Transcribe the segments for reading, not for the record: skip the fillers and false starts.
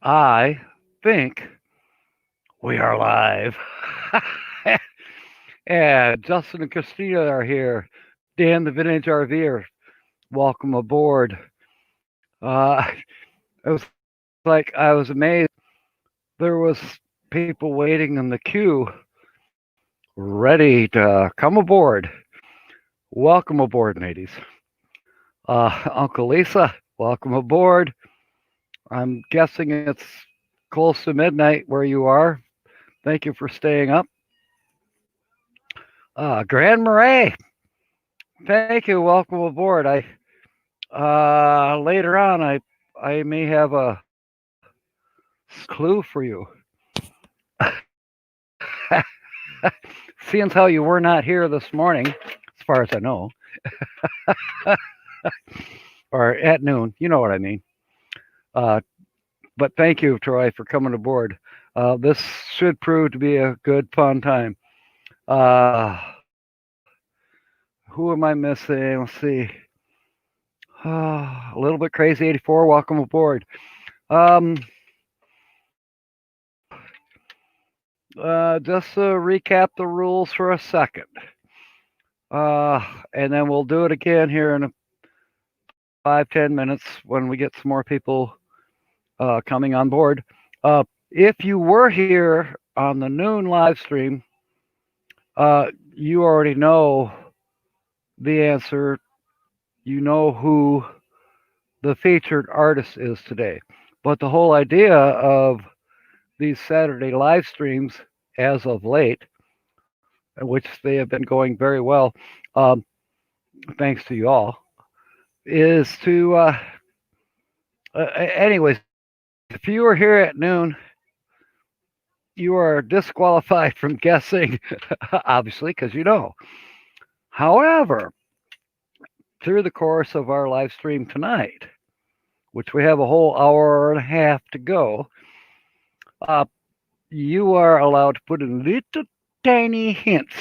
I think we are live. And Justin and Christina are here. Dan, the vintage RVer, welcome aboard. Uh, it was like I was amazed. There was people waiting in the queue, ready to come aboard. Welcome aboard, ladies. Uncle Lisa, welcome aboard. I'm guessing it's close to midnight where you are. Thank you for staying up. Grand Marais, thank you. Welcome aboard. I later on, I may have a clue for you. Seeing as how you were not here this morning, as far as I know, or at noon, you know what I mean. Uh, but thank you, Troy, for coming aboard. This should prove to be a good, fun time. Uh, who am I missing? Let's see. A little bit crazy 84. Welcome aboard. Um, just to recap the rules for a second. And then we'll do it again here in 5-10 minutes when we get some more people coming on board. If you were here on the noon live stream, you already know the answer. You know who the featured artist is today. But the whole idea of these Saturday live streams, as of late, which they have been going very well, um, thanks to you all, is to, anyways, if you were here at noon, you are disqualified from guessing, obviously, because you know. However, through the course of our live stream tonight, which we have a whole hour and a half to go, uh, you are allowed to put in little tiny hints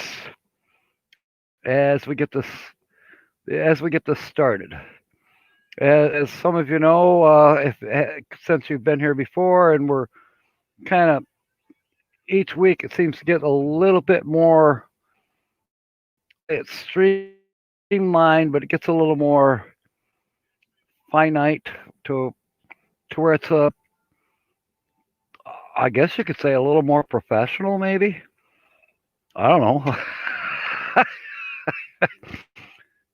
as we get this started. As some of you know, since you've been here before, and we're kind of each week, it seems to get a little bit more. It's streamlined, but it gets a little more finite to where it's a, I guess you could say, a little more professional, maybe. I don't know.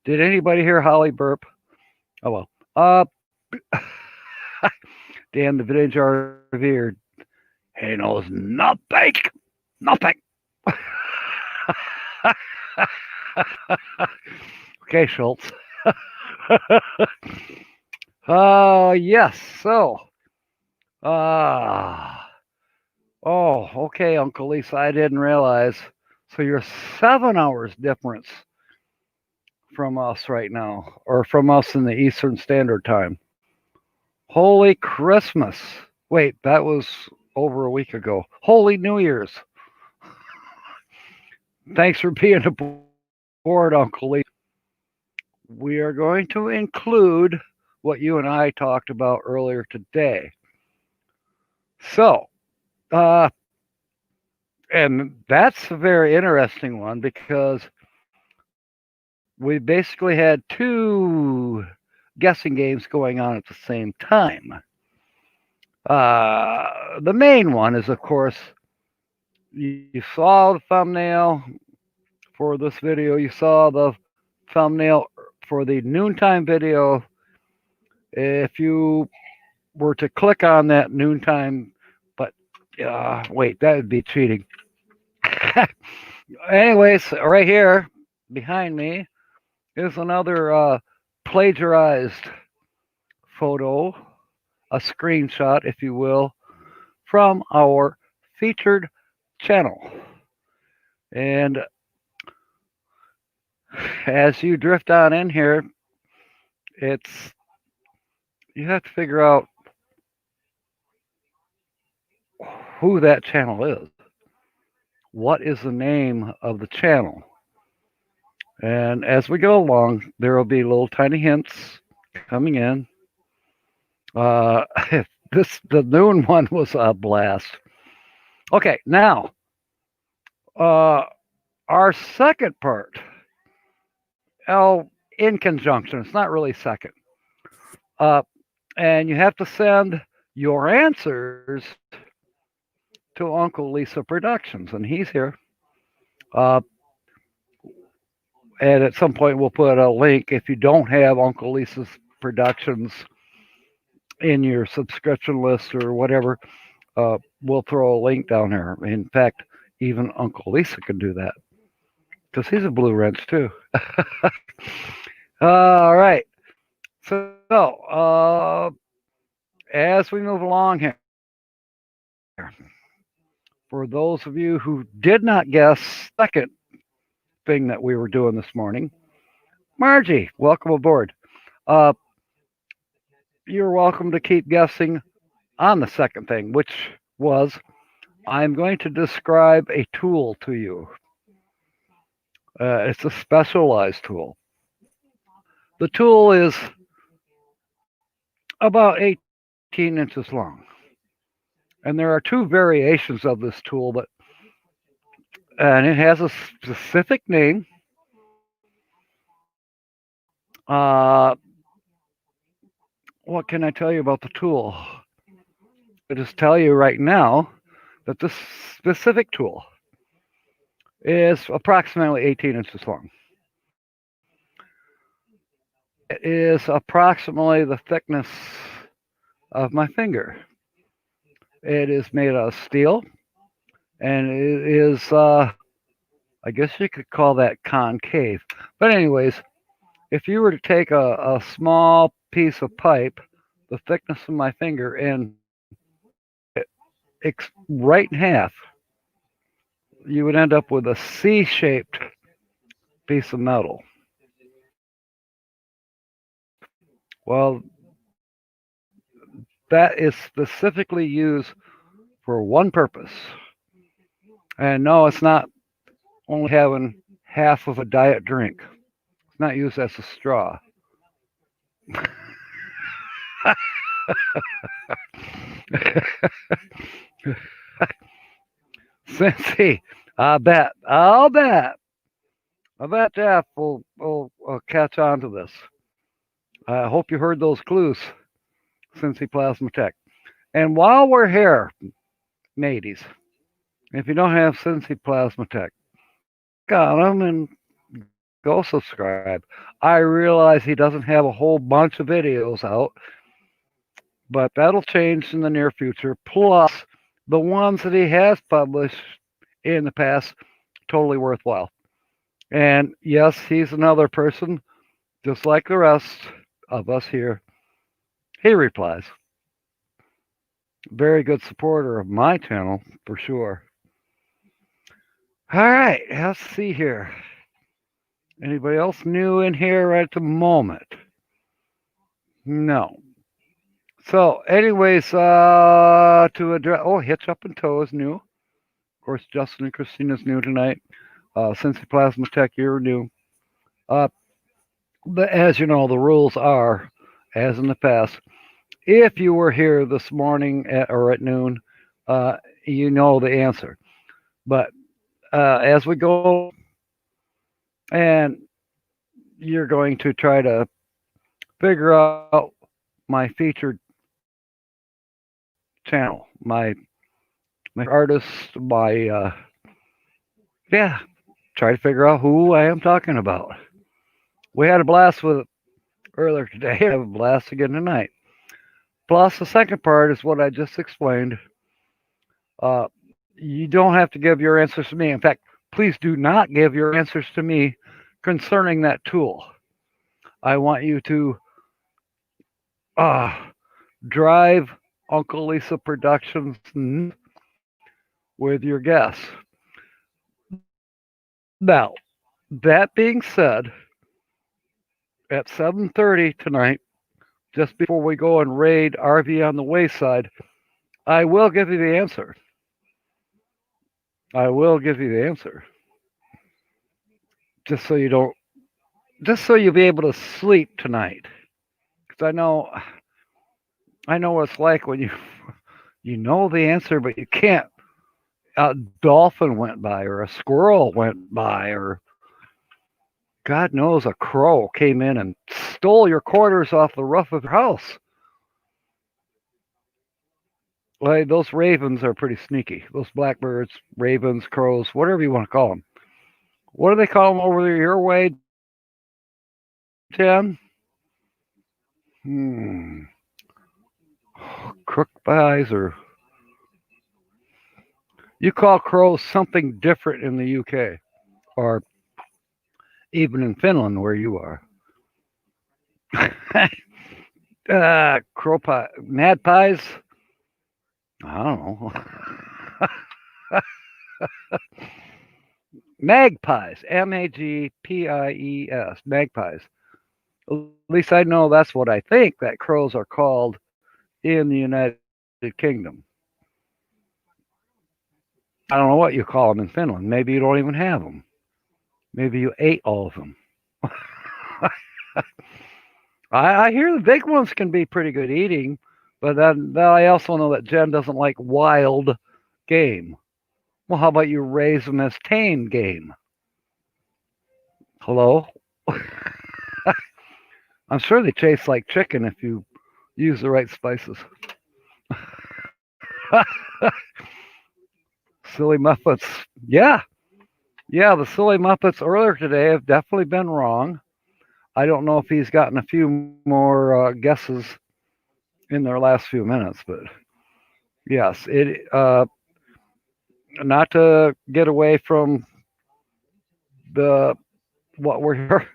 Did anybody hear Holly burp? Oh well. Dan the vintage RV, he knows nothing. Nothing. Okay, Schultz. Yes. So, uh, oh, okay, Uncle Lisa, I didn't realize. So you're 7 hours difference from us right now, or from us in the Eastern Standard Time. Holy Christmas. Wait, that was over a week ago. Holy New Year's. Thanks for being aboard, Uncle Lee. We are going to include what you and I talked about earlier today. So, and that's a very interesting one because we basically had two guessing games going on at the same time. The main one is, of course, you saw the thumbnail for this video. You saw the thumbnail for the noontime video. If you were to click on that noontime, but wait, that would be cheating. Anyways, right here behind me is another plagiarized photo, a screenshot, if you will, from our featured channel. And as you drift on in here, you have to figure out who that channel is. What is the name of the channel? And as we go along, there will be little tiny hints coming in. Uh, the noon one was a blast. Okay, now uh, our second part. Oh, in conjunction. It's not really second. Uh, and you have to send your answers to Uncle Lisa Productions, and he's here. Uh, and at some point, we'll put a link if you don't have Uncle Lisa's Productions in your subscription list or whatever. We'll throw a link down there. In fact, even Uncle Lisa can do that because he's a blue wrench too. All right. So, as we move along here, for those of you who did not guess second thing that we were doing this morning, Margie, welcome aboard. Uh, you're welcome to keep guessing on the second thing, which was I'm going to describe a tool to you. It's a specialized tool. The tool is about 18 inches long. And there are two variations of this tool, and it has a specific name. Uh, what can I tell you about the tool? I just tell you right now that this specific tool is approximately 18 inches long. It is approximately the thickness of my finger. It is made out of steel, and it is, I guess you could call that concave. But, anyways, if you were to take a small piece of pipe, the thickness of my finger, and right in half, you would end up with a C-shaped piece of metal. Well, that is specifically used for one purpose. And no, it's not only having half of a diet drink. It's not used as a straw. Cincy, I bet Jeff will catch on to this. I hope you heard those clues, Cincy Plasma Tech. And while we're here, mateys, if you don't have Cincy Plasma Tech, click on him and go subscribe. I realize he doesn't have a whole bunch of videos out, but that'll change in the near future. Plus, the ones that he has published in the past, totally worthwhile. And yes, he's another person, just like the rest of us here. He replies. Very good supporter of my channel, for sure. All right, let's see here. Anybody else new in here right at the moment? No. So, anyways, to address, Hitch Up and Toe is new. Of course, Justin and Christina's new tonight. Cincy Plasma Tech, you're new. But as you know, the rules are, as in the past, if you were here this morning or at noon, you know the answer. But as we go, and you're going to try to figure out my featured channel, my artist, try to figure out who I am talking about. We had a blast with it earlier today. I have a blast again tonight. Plus, the second part is what I just explained. You don't have to give your answers to me. In fact, please do not give your answers to me concerning that tool. I want you to drive Uncle Lisa Productions with your guess. Now, that being said, at 7:30 tonight, just before we go and raid RV on the Wayside, I will give you the answer. I will give you the answer. Just so you'll be able to sleep tonight. Because I know I know what it's like when you know the answer, but you can't. A dolphin went by, or a squirrel went by, or God knows a crow came in and stole your quarters off the roof of your house. Like those ravens are pretty sneaky. Those blackbirds, ravens, crows, whatever you want to call them. What do they call them over your way, Tim? Hmm. Crook pies, or you call crows something different in the UK, or even in Finland where you are. Crow pie, mad pies. I don't know. Magpies, magpies, magpies. At least I know that's what I think that crows are called in the United Kingdom. I don't know what you call them in Finland. Maybe you don't even have them. Maybe you ate all of them. I hear the big ones can be pretty good eating, but then I also know that Jen doesn't like wild game. Well, how about you raise them as tame game? Hello? I'm sure they taste like chicken if you use the right spices. Silly Muppets. Yeah. Yeah, the Silly Muppets earlier today have definitely been wrong. I don't know if he's gotten a few more guesses in their last few minutes, but yes, it not to get away from the what we're here,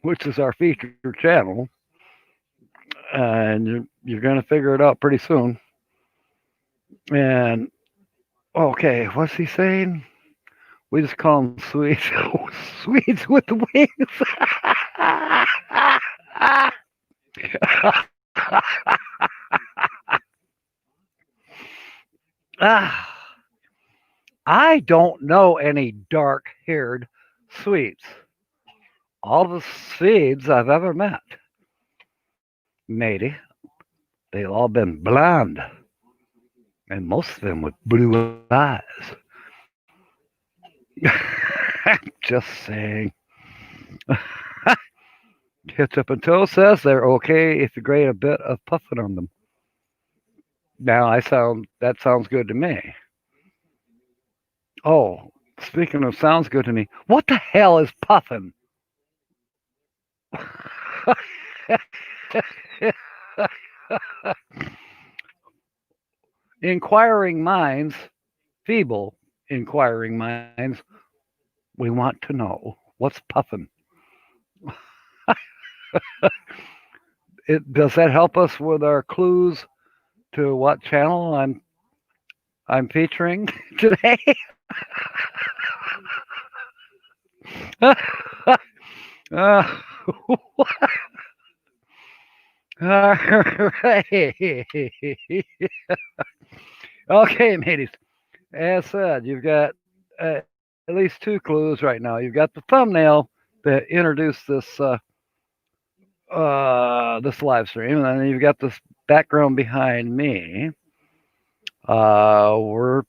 which is our feature channel, and you're going to figure it out pretty soon. And okay, what's he saying? We just call them Swedes. Swedes with wings. Ah, I don't know any dark haired Swedes. All the Swedes I've ever met, matey, they've all been blonde, and most of them with blue eyes. Just saying. Ketchup and Toast says they're okay if you grate a bit of puffin on them. Now that sounds good to me. Oh, speaking of sounds good to me, what the hell is puffin? Inquiring minds, feeble inquiring minds, we want to know what's puffin. Does that help us with our clues to what channel I'm featuring today? uh, all right. Okay, mateys. As said, you've got at least two clues right now. You've got the thumbnail that introduced this live stream, and then you've got this background behind me. We're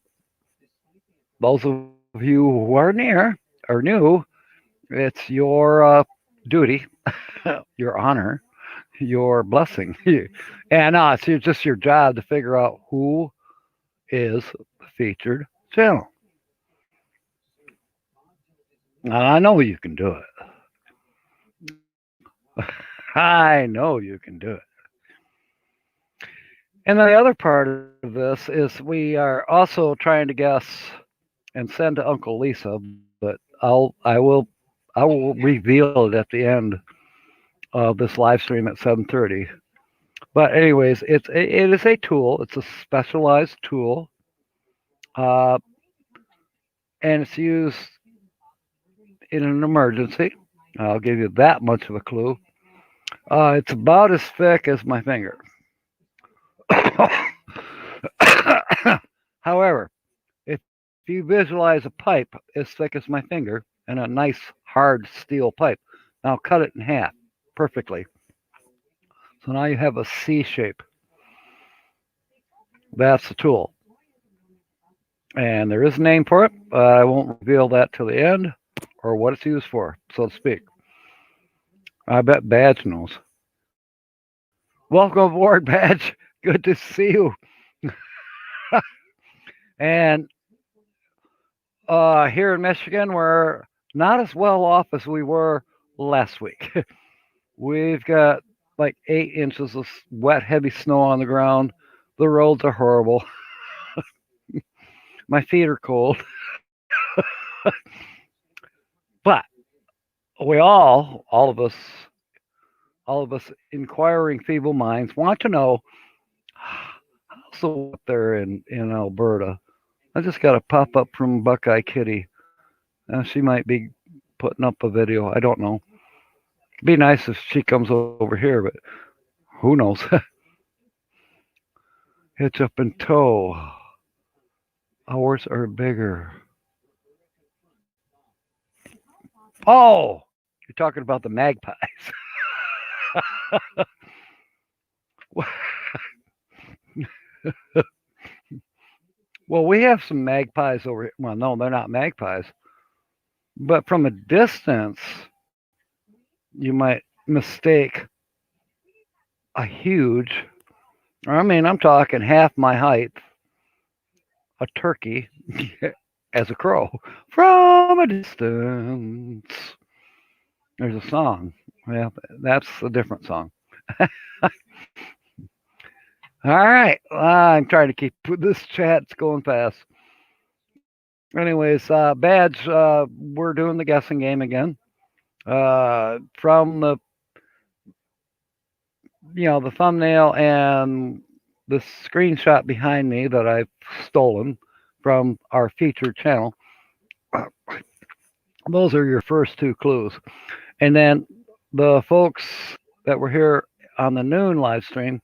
those of you who are near or new. It's your duty, your honor, your blessing, and it's just your job to figure out who is the featured channel. And I know you can do it. I know you can do it. And then the other part of this is we are also trying to guess and send to Uncle Lisa, but I will reveal it at the end of this live stream at 7:30. But anyways, it is a tool. It's a specialized tool, uh, and it's used in an emergency. I'll give you that much of a clue. It's about as thick as my finger. However, if you visualize a pipe as thick as my finger and a nice hard steel pipe, now cut it in half perfectly. So now you have a C shape. That's the tool. And there is a name for it, but I won't reveal that till the end or what it's used for, so to speak. I bet Badge knows. Welcome aboard, Badge. Good to see you. And here in Michigan, we're not as well off as we were last week. We've got like 8 inches of wet, heavy snow on the ground. The roads are horrible. My feet are cold. But we all of us inquiring feeble minds want to know how's the weather in Alberta. I just got a pop up from Buckeye Kitty. She might be putting up a video. I don't know. It'd be nice if she comes over here, but who knows? Hitch up in tow. Ours are bigger. Oh, you're talking about the magpies. Well, we have some magpies over here. Well, no, they're not magpies. But from a distance, you might mistake a huge, I'm talking half my height, a turkey as a crow from a distance. There's a song. Yeah, that's a different song. All right. I'm trying to keep this chat's going fast. Anyways, Badge, we're doing the guessing game again. From the thumbnail and the screenshot behind me that I've stolen from our featured channel. Those are your first two clues. And then the folks that were here on the noon live stream,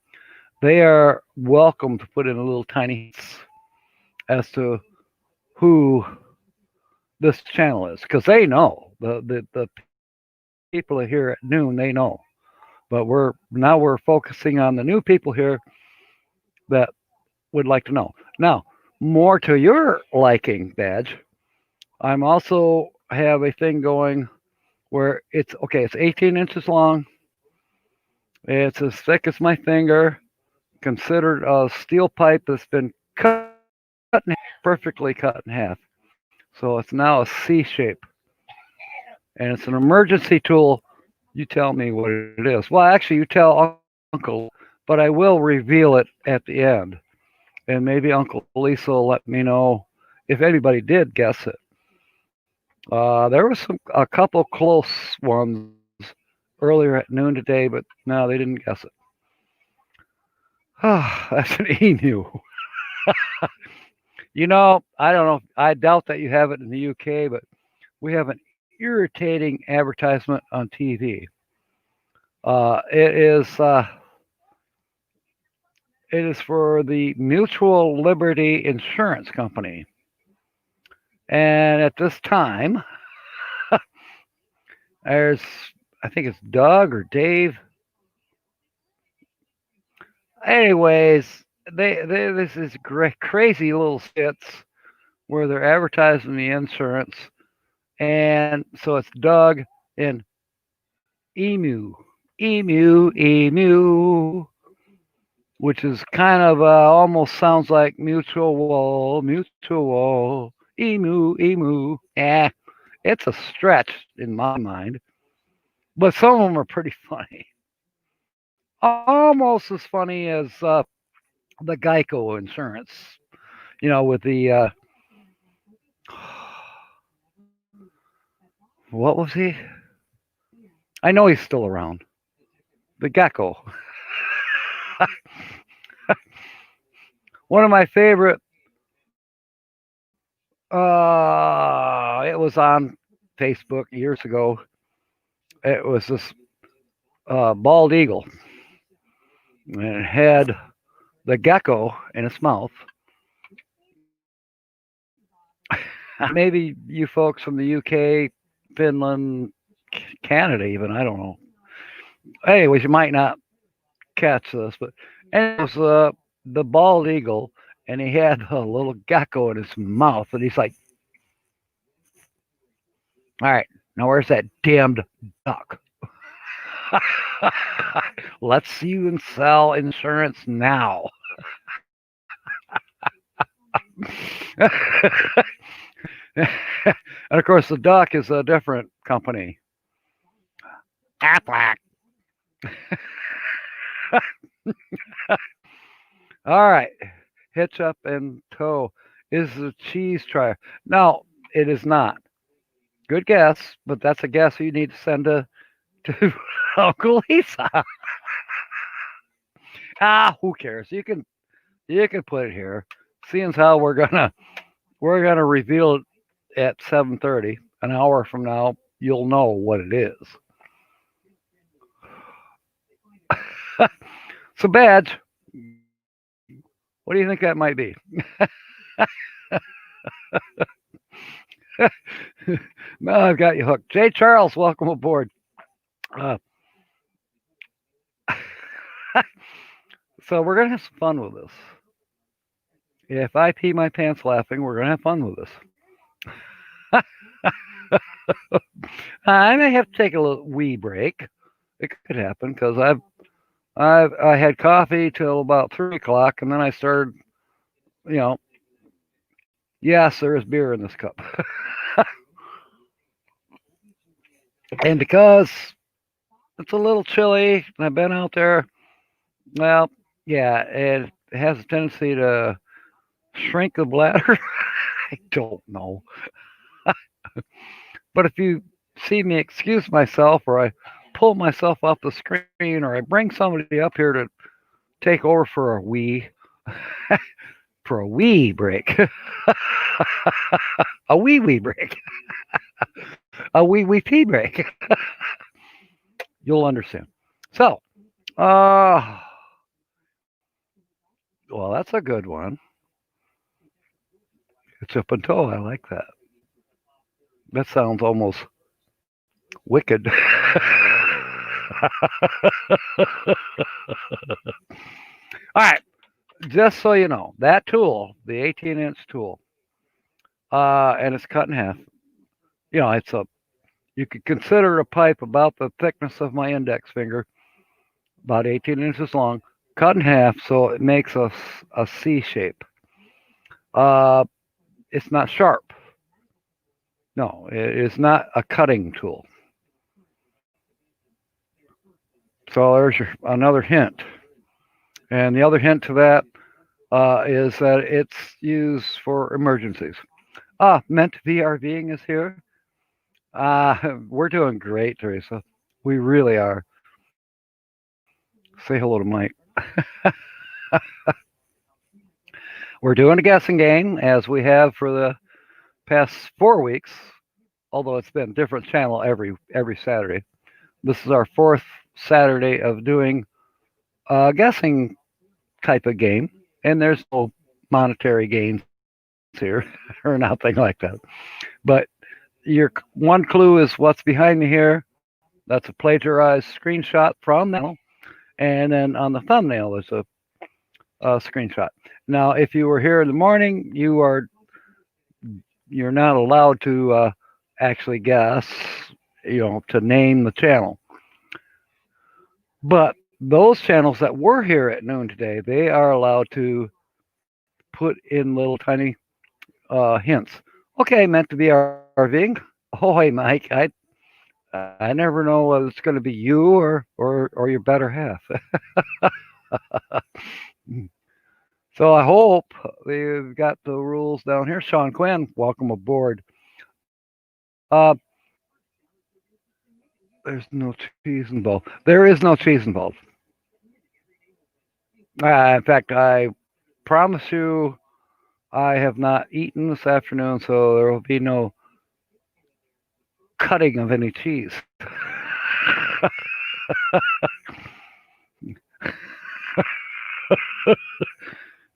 they are welcome to put in a little tiny hints as to who this channel is, because they know the people here at noon, they know. But we're focusing on the new people here that would like to know. Now, more to your liking, Badge. I'm also have a thing going where it's 18 inches long. It's as thick as my finger, considered a steel pipe that's been cut in half, perfectly cut in half. So it's now a C shape. And it's an emergency tool. You tell me what it is. Well, actually, you tell Uncle, but I will reveal it at the end. And maybe Uncle Lisa will let me know if anybody did guess it. There was a couple close ones earlier at noon today, but no, they didn't guess it. That's an emu. I don't know. I doubt that you have it in the UK, but we have an irritating advertisement on TV. It is for the Mutual Liberty Insurance Company. And at this time, there's, I think it's Doug or Dave. Anyways, this is crazy little skits where they're advertising the insurance, and so it's Doug and emu, emu, which is kind of almost sounds like mutual, emu. Yeah, it's a stretch in my mind, but some of them are pretty funny. Almost as funny as the Geico insurance, with the what was he? I know he's still around. The gecko. One of my favorite. It was on Facebook years ago. It was this bald eagle, and it had the gecko in its mouth. Maybe you folks from the UK, Finland, Canada, even, I don't know. Anyways, you might not catch this, but anyways, the bald eagle, and he had a little gecko in his mouth, and he's like, "All right, now where's that damned duck? Let's see you and sell insurance now." And of course, the duck is a different company. Aflac. All right, hitch up and tow is the cheese trier. No, it is not. Good guess, but that's a guess you need to send to Uncle Lisa. Who cares? You can put it here. Seeing as how we're gonna reveal it at 7:30, an hour from now, you'll know what it is. So badge, what do you think that might be? No, I've got you hooked. Jay Charles, welcome aboard. Uh, so we're gonna have some fun with this. If I pee my pants laughing, we're gonna have fun with this. I may have to take a little wee break. It could happen because I had coffee till about 3 o'clock, and then I started. You know, yes, there is beer in this cup, and because it's a little chilly, and I've been out there. Well, yeah, it has a tendency to shrink the bladder. I don't know, but if you see me excuse myself, or I pull myself off the screen, or I bring somebody up here to take over for a wee break, a wee break, a wee pee break, you'll understand. So, uh, well, that's a good one. It's up and toe. I like that. That sounds almost wicked. All right, just so you know, that tool, the 18-inch tool, and it's cut in half. It's a you could consider a pipe about the thickness of my index finger, about 18 inches long, cut in half so it makes a C shape. Uh, it's not sharp. No, it is not a cutting tool. So there's another hint. And the other hint to that is that it's used for emergencies. Meant VRVing is here. We're doing great, Teresa. We really are. Say hello to Mike. We're doing a guessing game as we have for the past 4 weeks, although it's been different channel every Saturday. This is our fourth Saturday of doing a guessing type of game, and there's no monetary gains here or nothing like that. But your one clue is what's behind me here. That's a plagiarized screenshot from that, and then on the thumbnail there's a screenshot. Now, if you were here in the morning, you're not allowed to actually guess, to name the channel. But those channels that were here at noon today, they are allowed to put in little tiny hints. Okay, meant to be RVing. Oh, hey, Mike, I never know whether it's going to be you or your better half. So I hope they've got the rules down here. Sean Quinn, welcome aboard. There's no cheese involved. There is no cheese involved. In fact, I promise you, I have not eaten this afternoon, so there will be no cutting of any cheese.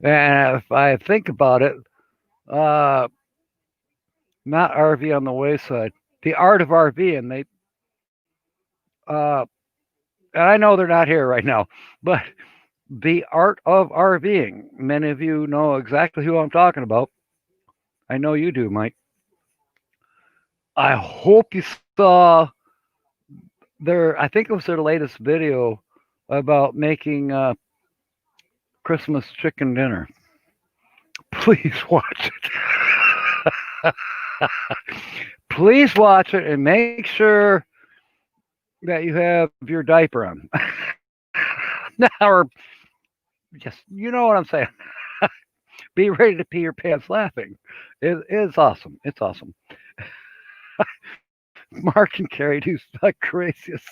And if I think about it, not RV on the wayside, the art of RV, and and I know they're not here right now, but The Art of RVing. Many of you know exactly who I'm talking about. I know you do, Mike. I hope you saw I think it was their latest video about making Christmas chicken dinner. Please watch it. Please watch it and make sure that you have your diaper on. Or just, you know what I'm saying. Be ready to pee your pants laughing. It's awesome. It's awesome. Mark and Carrie do the craziest.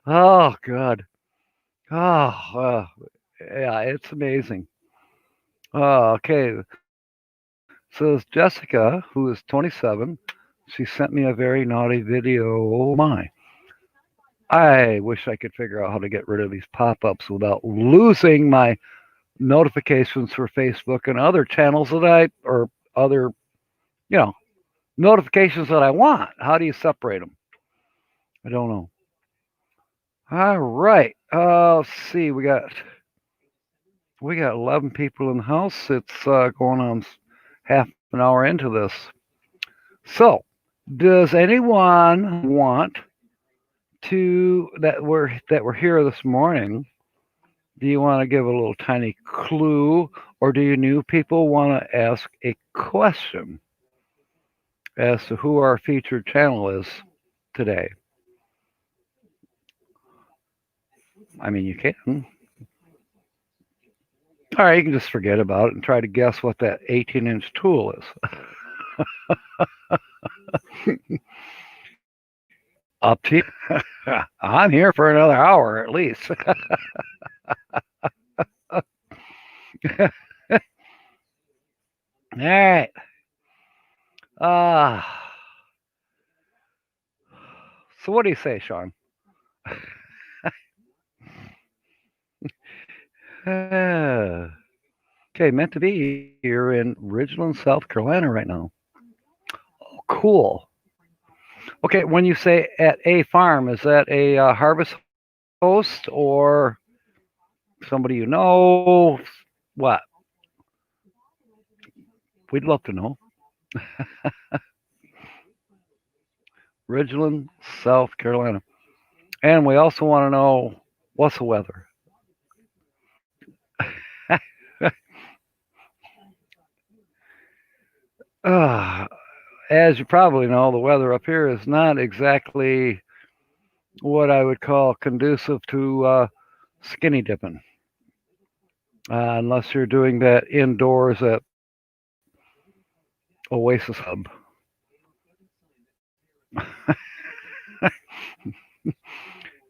Oh, God. Oh, yeah, it's amazing. Okay. Says Jessica, who is 27. She sent me a very naughty video. Oh, my. I wish I could figure out how to get rid of these pop ups without losing my notifications for Facebook and other channels or other, you know, notifications that I want. How do you separate them? I don't know. All right. Let's see. We got 11 people in the house. It's going on half an hour into this. So, does anyone want that we're here this morning? Do you want to give a little tiny clue, or do you new people want to ask a question as to who our featured channel is today? I mean, you can. All right, you can just forget about it and try to guess what that 18-inch tool is. Up to you. I'm here for another hour at least. All right. Uh, so what do you say, Sean? Okay, meant to be. You're in Ridgeland, South Carolina right now. Oh, cool. Okay, when you say at a farm, is that a harvest host or somebody you know? What? We'd love to know. Ridgeland, South Carolina. And we also want to know what's the weather. uh, as you probably know, the weather up here is not exactly what I would call conducive to skinny dipping, unless you're doing that indoors at Oasis Hub.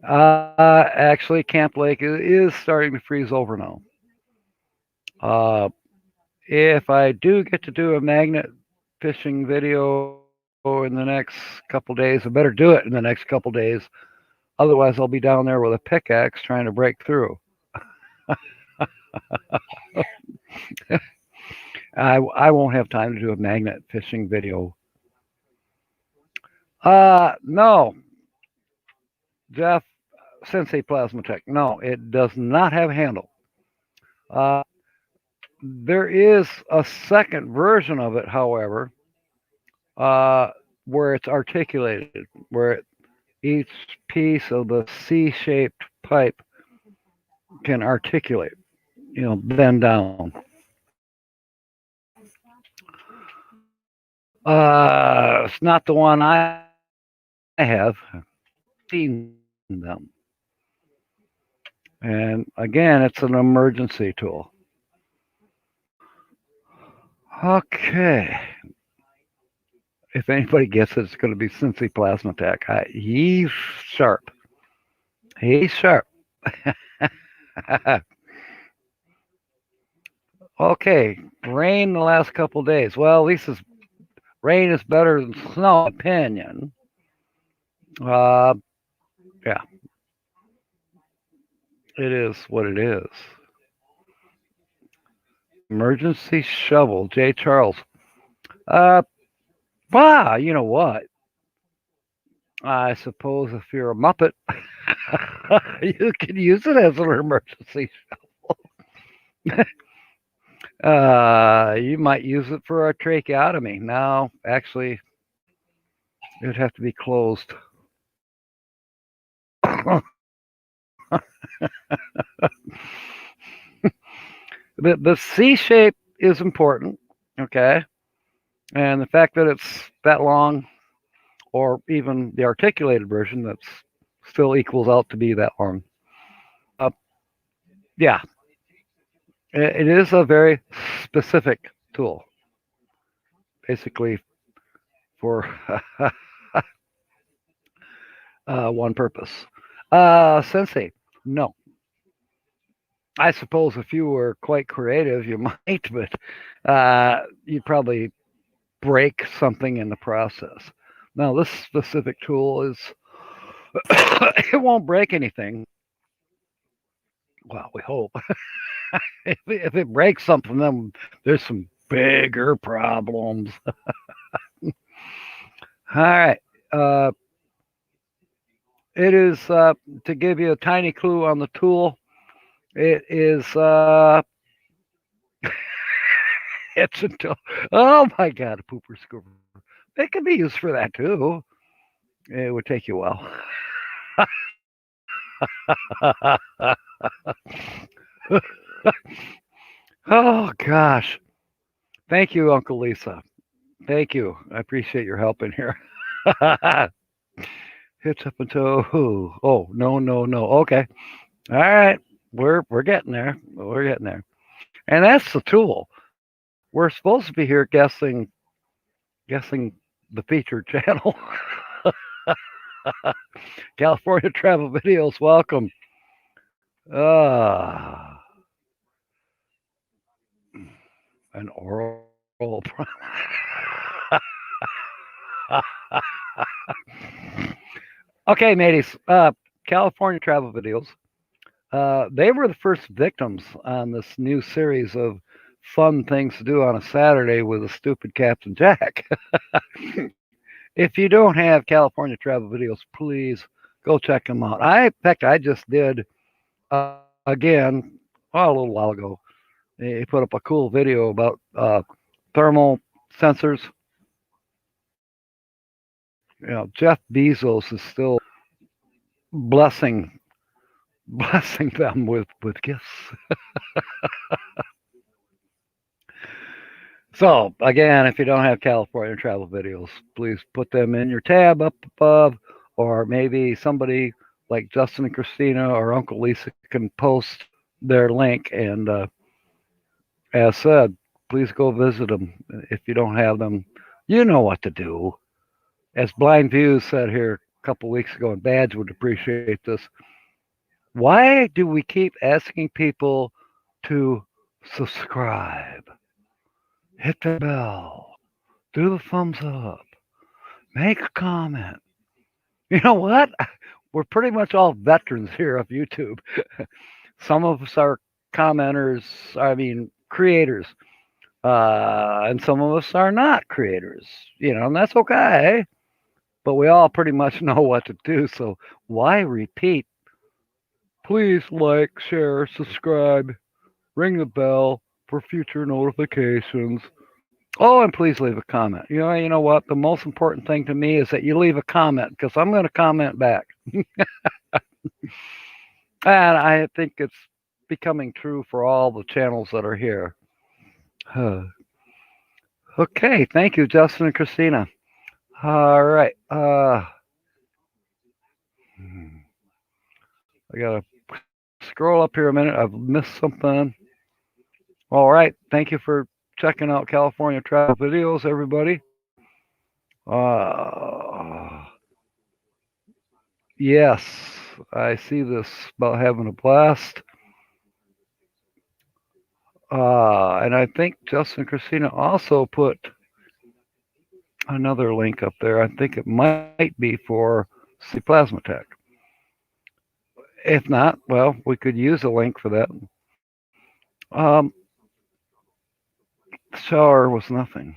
Actually, Camp Lake is starting to freeze over now. If I do get to do a magnet fishing video in the next couple days, I better do it in the next couple days. Otherwise, I'll be down there with a pickaxe trying to break through. I won't have time to do a magnet fishing video. No, Jeff, Sensei Plasma Tech. No, it does not have a handle. Uh, there is a second version of it, however, where it's articulated, where each piece of the C-shaped pipe can articulate, bend down. It's not the one I have seen them. And again, it's an emergency tool. Okay. If anybody gets it, it's going to be Cincy Plasma Tech. He's sharp. He's sharp. Okay, rain the last couple days. Well, at least rain is better than snow, in my opinion. Yeah, it is what it is. Emergency shovel, J. Charles. You know what? I suppose if you're a Muppet, you can use it as an emergency shovel. You might use it for a tracheotomy. No, actually, it would have to be closed. The C shape is important, okay? And the fact that it's that long, or even the articulated version that's still equals out to be that long. Uh, yeah, it is a very specific tool, basically for one purpose. Sensei, no. I suppose if you were quite creative, you might, but you'd probably break something in the process. Now, this specific tool is, it won't break anything. Well, we hope. If it breaks something, then there's some bigger problems. All right. Uh, it is, to give you a tiny clue on the tool, it is, it's until, oh my God, a pooper scooper. It can be used for that too. It would take you a while. Oh gosh. Thank you, Uncle Lisa. Thank you. I appreciate your help in here. Hits up until oh no no no. Okay. All right. We're getting there. We're getting there. And that's the tool. We're supposed to be here guessing the featured channel. California Travel Videos, welcome. Ah, an oral. Okay, mateys. California Travel Videos. They were the first victims on this new series of fun things to do on a Saturday with a stupid Captain Jack. If you don't have California Travel Videos, please go check them out. In fact, I just did again a little while ago. He put up a cool video about thermal sensors. Jeff Bezos is still blessing blessing them with gifts. So again, if you don't have California Travel Videos, please put them in your tab up above, or maybe somebody like Justin and Christina or Uncle Lisa can post their link. And as said, please go visit them. If you don't have them, you know what to do. As Blind Views said here a couple weeks ago, and Badge would appreciate this. Why do we keep asking people to subscribe, hit the bell, do the thumbs up, make a comment? You know what? We're pretty much all veterans here of YouTube. Some of us are commenters, I mean, creators, and some of us are not creators, and that's okay. But we all pretty much know what to do. So why repeat? Please like, share, subscribe, ring the bell for future notifications. Oh, and please leave a comment. You know what? The most important thing to me is that you leave a comment, because I'm going to comment back. And I think it's becoming true for all the channels that are here. Okay, thank you, Justin and Christina. All right. I got to scroll up here a minute. I've missed something. All right. Thank you for checking out California Travel Videos, everybody. Yes, I see this about having a blast. And I think Justin and Christina also put another link up there. I think it might be for C Plasma Tech. If not, well, we could use a link for that. Shower was nothing.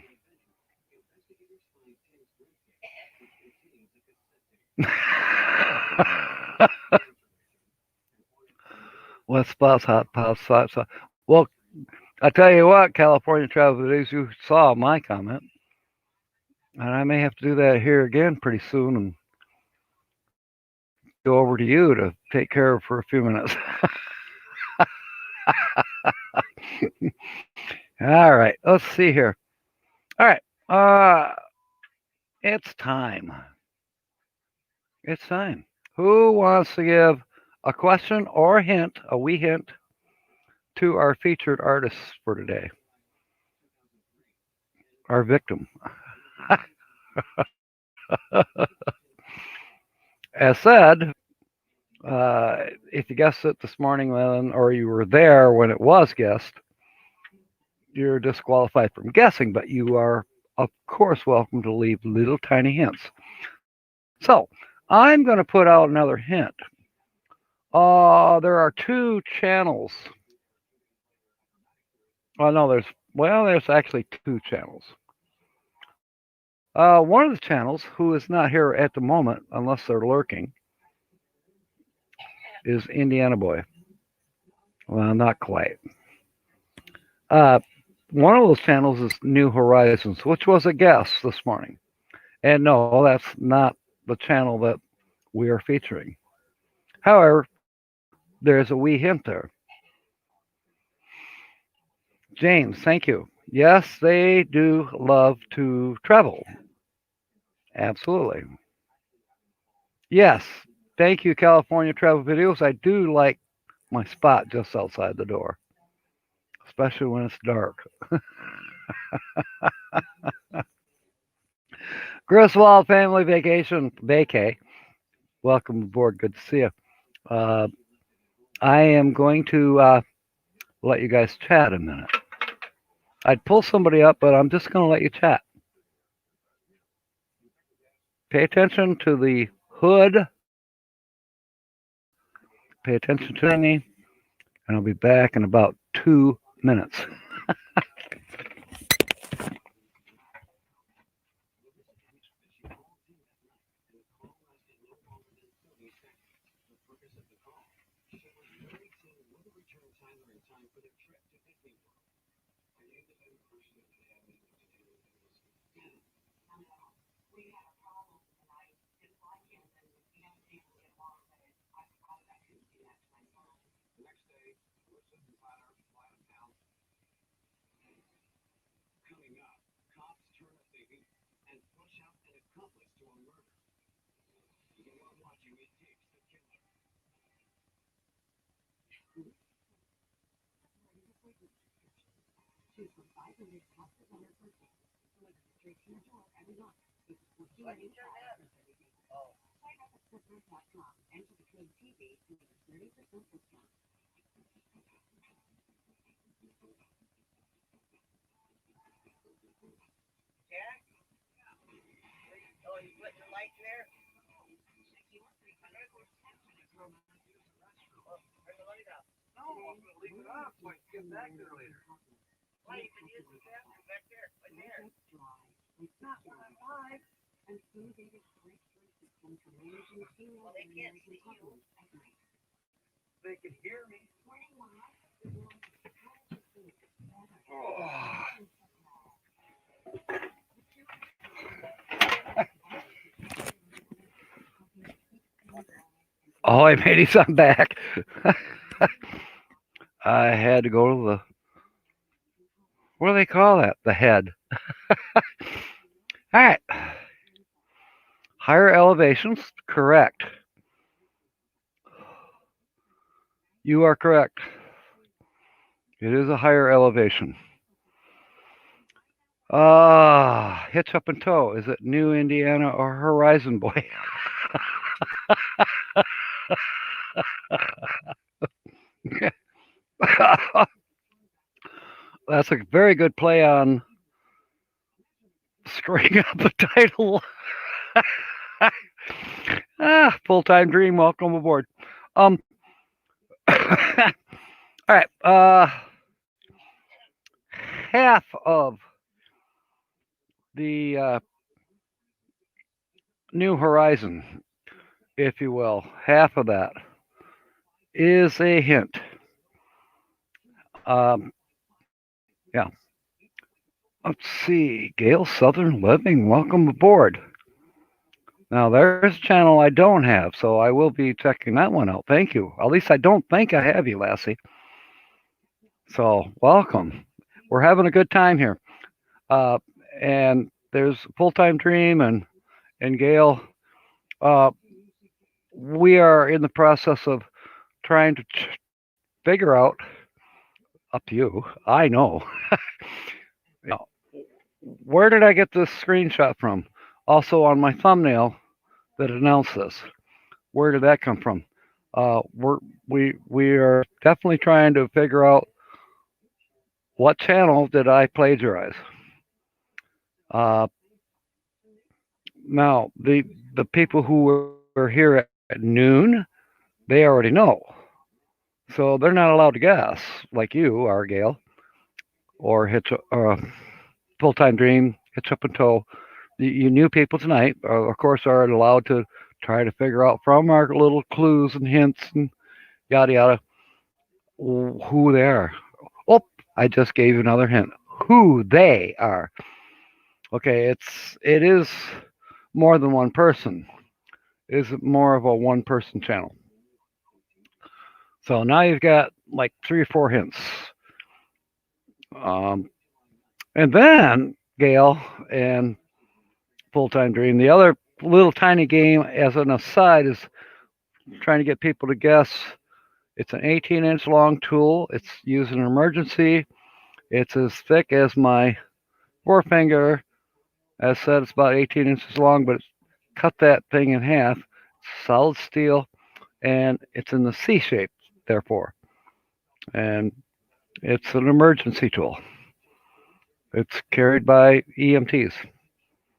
Wet spots, hot spots, Well, I tell you what, California Travel Days, you saw my comment, and I may have to do that here again pretty soon and go over to you to take care of for a few minutes. All right, let's see here. All right, it's time. It's time. Who wants to give a question or a hint, a wee hint, to our featured artists for today? Our victim. As said, if you guessed it this morning, or you were there when it was guessed, you're disqualified from guessing, but you are, of course, welcome to leave little tiny hints. So, I'm going to put out another hint. There are two channels. Oh, no, there's actually two channels. One of the channels, who is not here at the moment, unless they're lurking, is Indiana Boy. Well, not quite. Uh, One of those channels is New Horizons, which was a guess this morning. And no, that's not the channel that we are featuring. However, there's a wee hint there. James, thank you. Yes, they do love to travel. Absolutely. Yes, thank you, California Travel Videos. I do like my spot just outside the door, especially when it's dark. Griswold Family Vacation, vacay. Welcome aboard. Good to see you. Uh, I am going to let you guys chat a minute. I'd pull somebody up, but I'm just going to let you chat. Pay attention to the hood. Pay attention to me, and I'll be back in about 2 minutes. They can hear me. Oh, I made some back. I had to go to the, what do they call that? The head. All right. Higher elevations, correct. You are correct. It is a higher elevation. Hitch up and toe. Is it New Indiana or Horizon Boy? That's a very good play on screwing up the title. Full time dream. Welcome aboard. Um. All right. Half of the New Horizon, if you will, half of that is a hint. Um, yeah. Let's see. Gale Southern Living, welcome aboard. Now, there's a channel I don't have, so I will be checking that one out. Thank you. At least I don't think I have you, Lassie. So, welcome. We're having a good time here. Uh, and there's Full Time Dream and Gail. Uh, we are in the process of trying to figure out, up to you, I know, you know, where did I get this screenshot from? Also on my thumbnail that announced this. Where did that come from? We are definitely trying to figure out what channel did I plagiarize. Uh, Now the people who were here at noon, they already know, so they're not allowed to guess like you are, Gail, or Full Time Dream, Hitch Up and Toe. You new people tonight, of course, are allowed to try to figure out from our little clues and hints and yada yada who they are. Oh, I just gave you another hint. Who they are. Okay, it is more than one person. Is more of a one person channel. So now you've got like 3 or 4 hints. Um, and then Gail and Full Time Dream. The other little tiny game, as an aside, is trying to get people to guess. It's an 18-inch long tool. It's used in an emergency. It's as thick as my forefinger. As said, it's about 18 inches long, but cut that thing in half. It's solid steel, and it's in the C shape, therefore. And it's an emergency tool. It's carried by EMTs.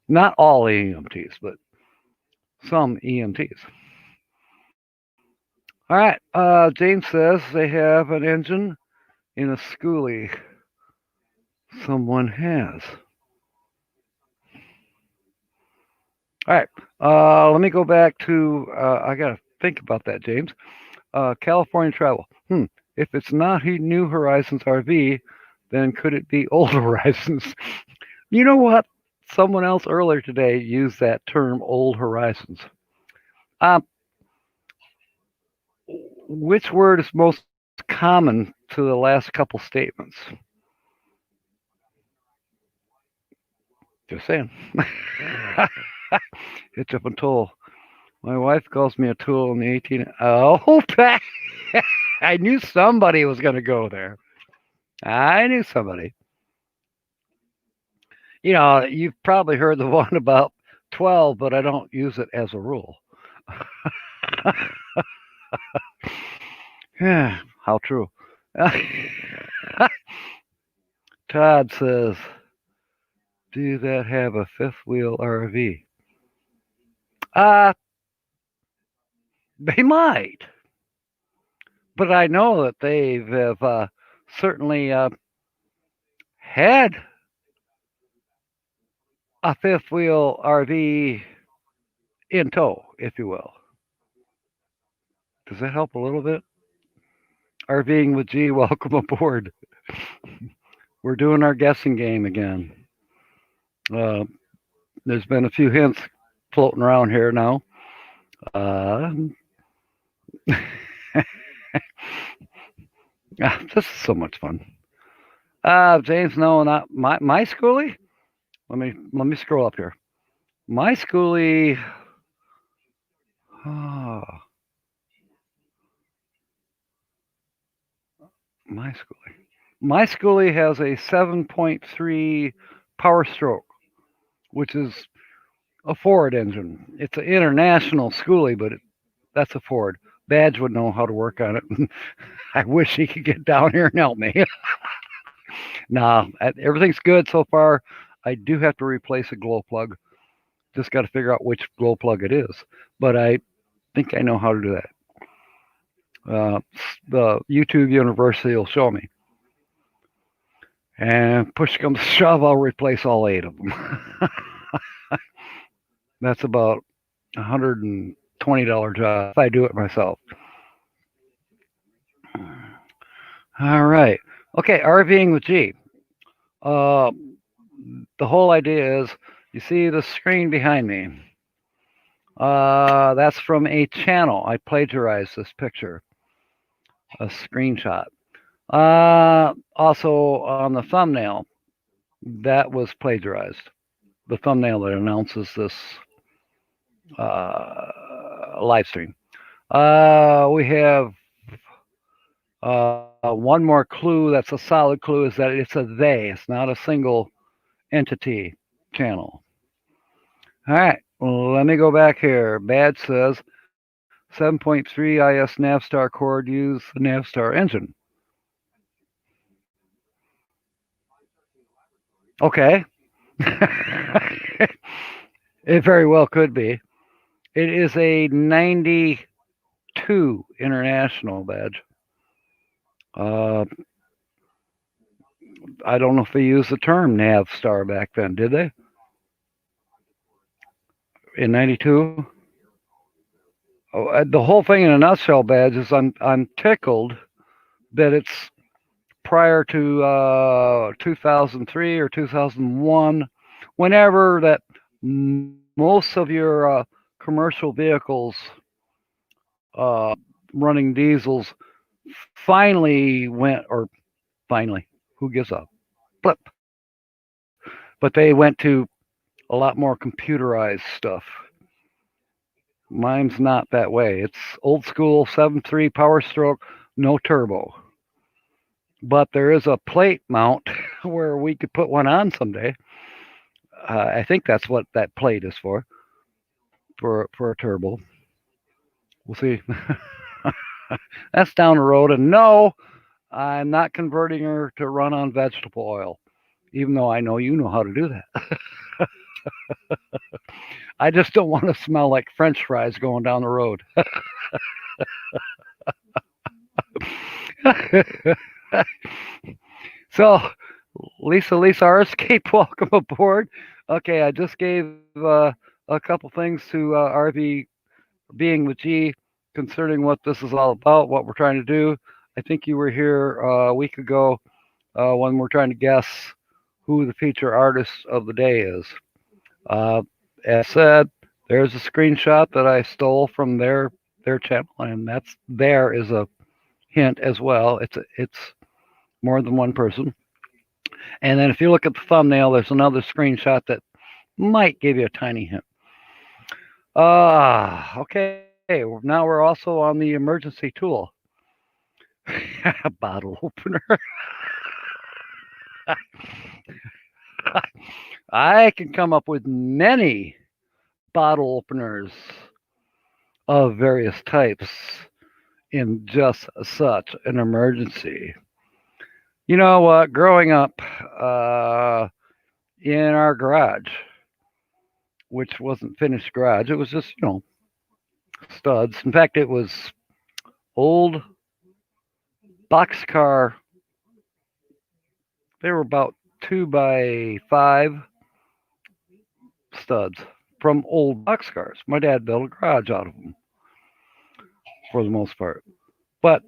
Not all EMTs, but some EMTs. All right. James says they have an engine in a schoolie. Someone has. All right. Let me go back to. I got to think about that, James. California travel. If it's not New Horizons RV, then could it be Old Horizons? You know what? Someone else earlier today used that term, Old Horizons. Um, which word is most common to the last couple statements? Just saying. Hitch up and toll. My wife calls me a tool in the 18. Oh, I knew somebody was going to go there. I knew somebody. You've probably heard the one about 12, but I don't use it as a rule. Yeah, how true. Todd says, do that have a fifth wheel RV? Uh, they might, but I know that they have certainly had a fifth wheel RV in tow, if you will. Does that help a little bit? RVing with G, welcome aboard. We're doing our guessing game again. Uh, there's been a few hints floating around here now. This is so much fun. James, no, not my schoolie. Let me scroll up here. My schoolie. Oh, my schoolie. My schoolie has a 7.3 power stroke, which is a Ford engine. It's an international schoolie, but that's a Ford. Badge would know how to work on it. I wish he could get down here and help me. Nah, everything's good so far. I do have to replace a glow plug. Just got to figure out which glow plug it is. But I think I know how to do that. The YouTube University will show me. And push comes to shove, I'll replace all 8 of them. That's about $120 job if I do it myself. All right. Okay, RVing with G. Uh, the whole idea is you see the screen behind me. That's from a channel. I plagiarized this picture, a screenshot. Also on the thumbnail, that was plagiarized. The thumbnail that announces this live stream. We have one more clue that's a solid clue is that it's a they. It's not a single entity channel. All right, well, let me go back here. Badge says 7.3 IS Navstar cord use the Navstar engine. Okay. It very well could be. It is a 92 international badge. Uh, I don't know if they used the term Navstar back then, did they? In 92? Oh, the whole thing in a nutshell, badge, is I'm tickled that it's prior to 2003 or 2001, whenever that most of your commercial vehicles running diesels finally went, or finally, who gives up? Blip. But they went to a lot more computerized stuff. Mine's not that way. It's old school 7.3 power stroke, no turbo. But there is a plate mount where we could put one on someday. I think that's what that plate is for a turbo. We'll see. That's down the road. And no, I'm not converting her to run on vegetable oil, even though I know you know how to do that. I just don't want to smell like French fries going down the road. So, Lisa Arscape, welcome aboard. Okay, I just gave a couple things to RV being with G concerning what this is all about, what we're trying to do. I think you were here a week ago when we're trying to guess who the feature artist of the day is. As said, there's a screenshot that I stole from their channel, and that's there is a hint as well. It's more than one person. And then if you look at the thumbnail, there's another screenshot that might give you a tiny hint. Okay. Now we're also on the emergency tool. Bottle opener. I can come up with many bottle openers of various types in just such an emergency. You know what? Growing up in our garage, which wasn't finished garage, it was just, studs. In fact, it was old boxcar. They were about 2x5 studs from old boxcars. My dad built a garage out of them for the most part. But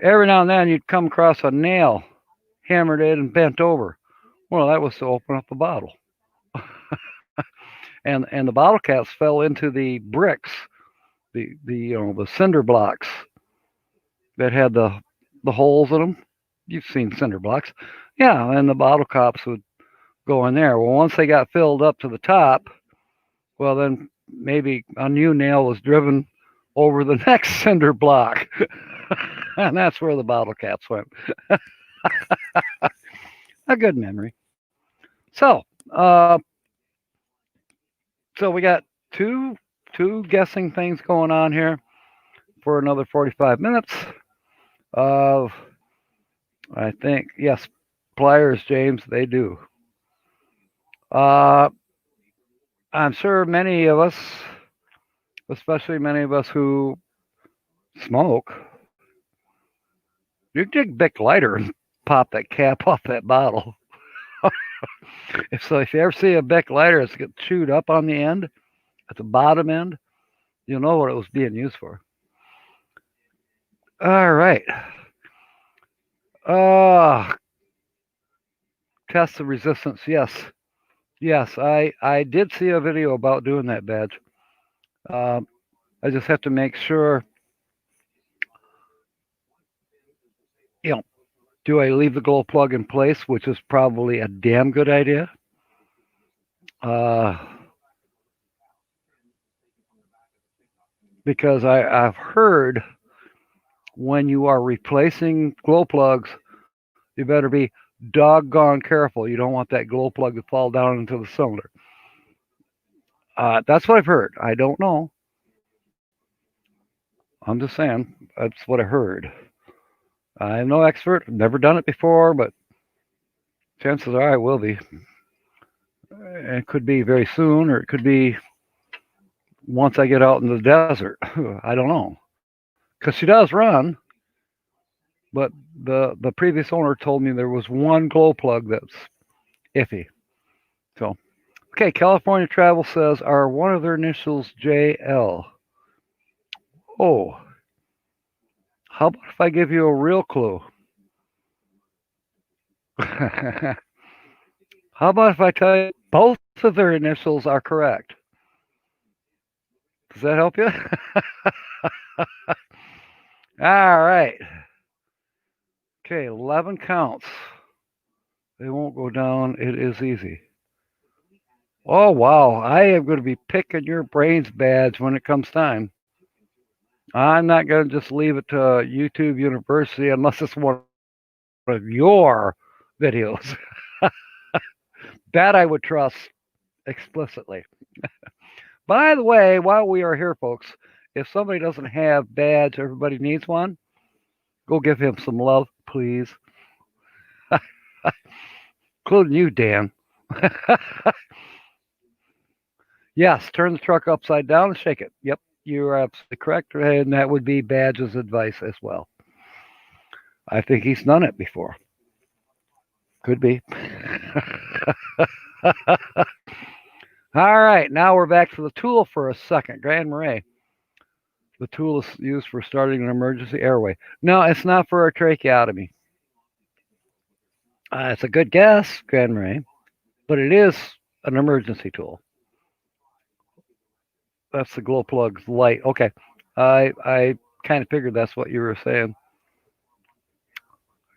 every now and then you'd come across a nail hammered in and bent over. Well, that was to open up the bottle. And the bottle caps fell into the bricks, the cinder blocks that had the holes in them. You've seen cinder blocks. Yeah, and the bottle caps would go in there. Well, once they got filled up to the top, well, then maybe a new nail was driven over the next cinder block. And that's where the bottle caps went. A good memory. So, uh, so we got two guessing things going on here for another 45 minutes of, I think, yes, pliers, James, they do. Uh, I'm sure many of us, especially many of us who smoke, you take Bic lighter and pop that cap off that bottle. If you ever see a Bic lighter that's get chewed up on the end, at the bottom end, you'll know what it was being used for. All right. Uh, test the resistance. Yes. Yes, I did see a video about doing that, badge. Um, I just have to make sure, you know, do I leave the glow plug in place, which is probably a damn good idea. Uh, because I've heard when you are replacing glow plugs, you better be doggone careful. You don't want that glow plug to fall down into the cylinder. That's what I've heard. I don't know. I'm just saying that's what I heard. I'm no expert. I've never done it before, but chances are I will be. It could be very soon, or it could be once I get out in the desert. I don't know, because she does run, but the previous owner told me there was one glow plug that's iffy. So, okay, California Travel says, are one of their initials JL? Oh, how about if I give you a real clue? How about if I tell you both of their initials are correct? Does that help you? All right. Okay, 11 counts. They won't go down. It is easy. Oh, wow. I am going to be picking your brains, Badge, when it comes time. I'm not going to just leave it to YouTube University unless it's one of your videos. That I would trust explicitly. By the way, while we are here, folks, if somebody doesn't have Badge, everybody needs one, go give him some love, please. Including you, Dan. Yes, turn the truck upside down and shake it. Yep, you are absolutely correct. And that would be Badge's advice as well. I think he's done it before. Could be. All right, now we're back to the tool for a second. Grand Marais. The tool is used for starting an emergency airway. No, it's not for a tracheotomy. It's a good guess, Grand Marais, but it is an emergency tool. That's the glow plug's light. Okay, I kind of figured that's what you were saying.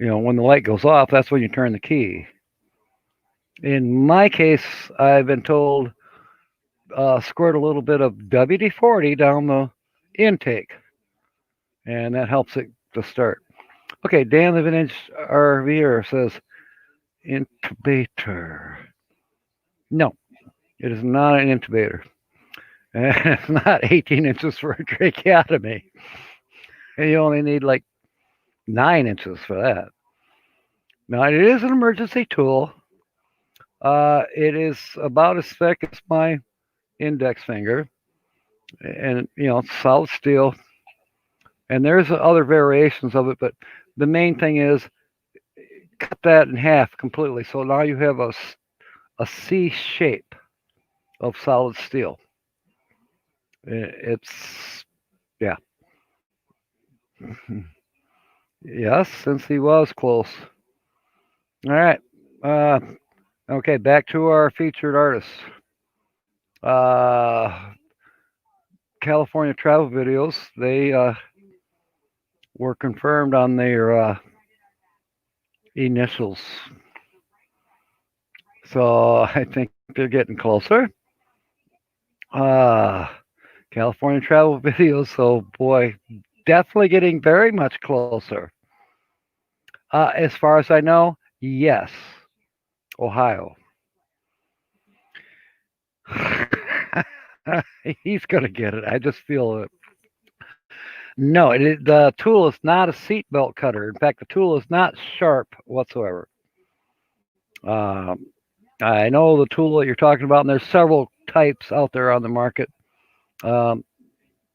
You know, when the light goes off, that's when you turn the key. In my case, I've been told squirt a little bit of WD-40 down the intake, and that helps it to start. Okay, Dan the Vintage RVer says intubator. No, it is not an intubator. It's not 18 inches for a tracheotomy. You only need like 9 inches for that. Now, it is an emergency tool. It is about as thick as my index finger, and it's solid steel. And there's other variations of it, but the main thing is cut that in half completely. So now you have a C shape of solid steel. It's yeah. Yes, since he was close. All right. Okay, back to our featured artists. Uh, California travel videos. They were confirmed on their initials. So I think they're getting closer. Uh, California travel videos. So boy, definitely getting very much closer. As far as I know, yes, Ohio. He's gonna get it. I just feel it. No, the tool is not a seatbelt cutter. In fact, the tool is not sharp whatsoever. Um, I know the tool that you're talking about, and there's several types out there on the market. Um,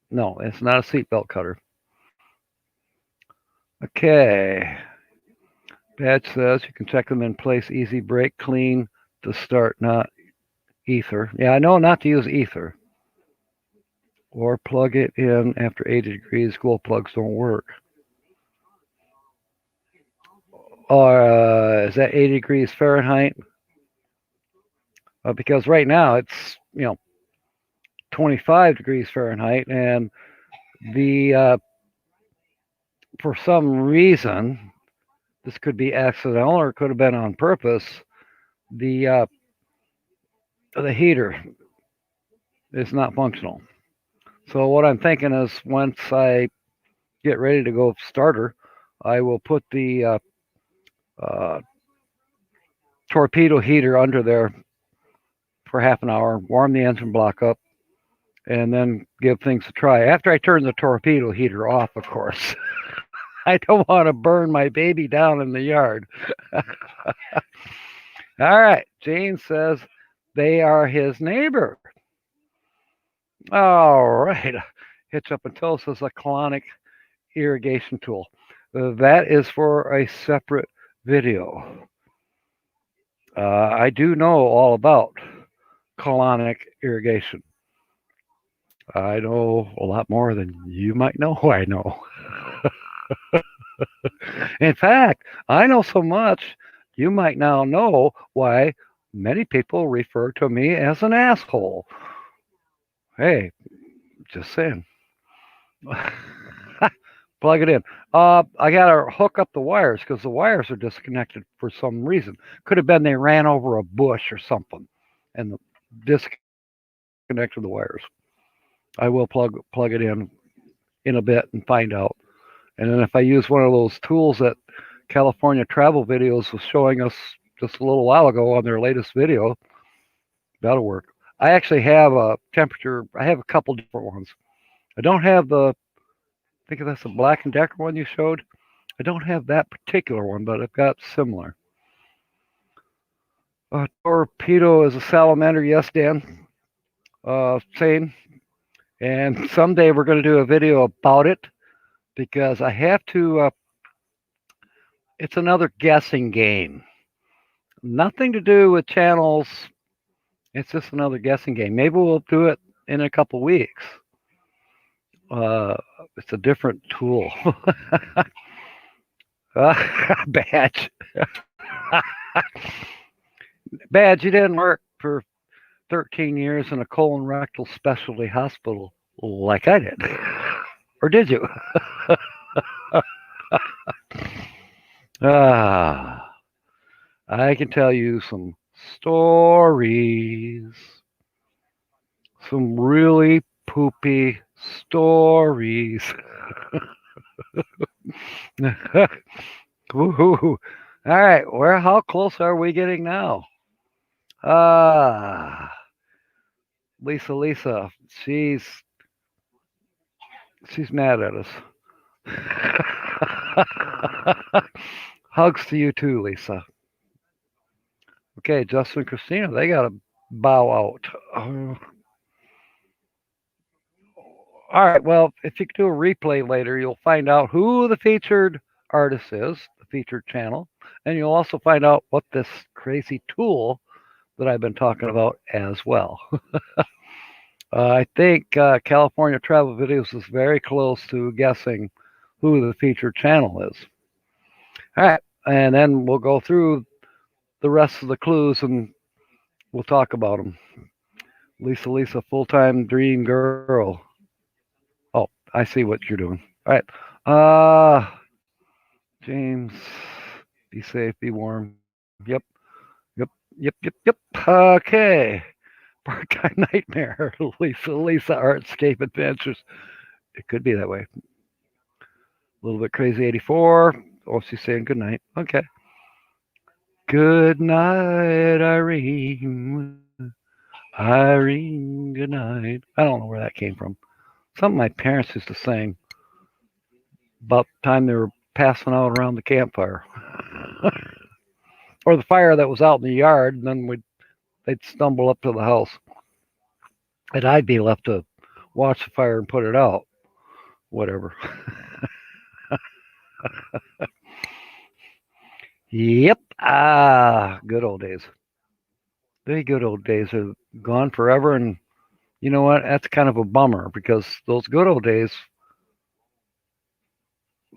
no, it's not a seatbelt cutter. Okay. Badge says you can check them in place, easy brake, clean to start, not ether. Yeah, I know not to use ether. Or plug it in after 80 degrees. Glow plugs don't work. Or is that 80 degrees Fahrenheit? Because right now it's 25 degrees Fahrenheit, and the for some reason, this could be accidental or it could have been on purpose. The heater is not functional. So what I'm thinking is once I get ready to go starter, I will put the uh, torpedo heater under there for half an hour, warm the engine block up, and then give things a try. After I turn the torpedo heater off, of course. I don't want to burn my baby down in the yard. All right. Jane says they are his neighbor. All right. Hitch up and Toe says a colonic irrigation tool. That is for a separate video. I do know all about colonic irrigation. I know a lot more than you might know I know. In fact, I know so much you might now know why many people refer to me as an asshole. Hey, just saying. Plug it in. I gotta hook up the wires because the wires are disconnected for some reason. Could have been they ran over a bush or something, and disconnected the wires. I will plug it in a bit and find out. And then if I use one of those tools that California Travel Videos was showing us just a little while ago on their latest video, that'll work. I actually have a temperature. I have a couple different ones. I don't have I think that's the Black and Decker one you showed. I don't have that particular one, but I've got similar. Torpedo is a salamander. Yes, Dan. Same. And someday we're going to do a video about it because I have to. It's another guessing game. Nothing to do with channels. It's just another guessing game. Maybe we'll do it in a couple weeks. It's a different tool. Badge. Badge, you didn't work for 13 years in a colon rectal specialty hospital like I did. Or did you? I can tell you some stories. Some really poopy stories. Woohoo. All right, how close are we getting now? Lisa, she's mad at us. Hugs to you too, Lisa. Okay, Justin and Christina, they got to bow out. All right, well, if you do a replay later, you'll find out who the featured artist is, the featured channel, and you'll also find out what this crazy tool that I've been talking about as well. I think California Travel Videos is very close to guessing who the featured channel is. All right, and then we'll go through the rest of the clues and we'll talk about them. Lisa, full-time dream girl. Oh, I see what you're doing. All right. James, be safe, be warm. Yep. Okay. Part-time nightmare. Lisa, Artscape Adventures. It could be that way. A little bit crazy 84. Oh, she's saying good night. Okay. Good night, Irene. Irene, good night. I don't know where that came from. Something my parents used to sing about the time they were passing out around the campfire. Or the fire that was out in the yard, and then they'd stumble up to the house. And I'd be left to watch the fire and put it out. Whatever. Yep. Good old days. Very good old days are gone forever, and you know what? That's kind of a bummer because those good old days,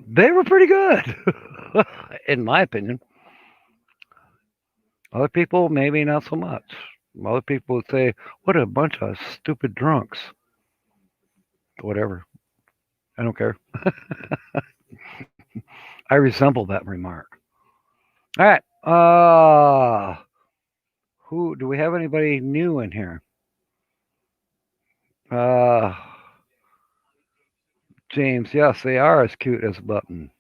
they were pretty good. in my opinion. Other people, maybe not so much. Other people would say, what a bunch of stupid drunks. Whatever. I don't care. I resemble that remark. All right. Who do we have anybody new in here? Uh, James, yes, they are as cute as a button.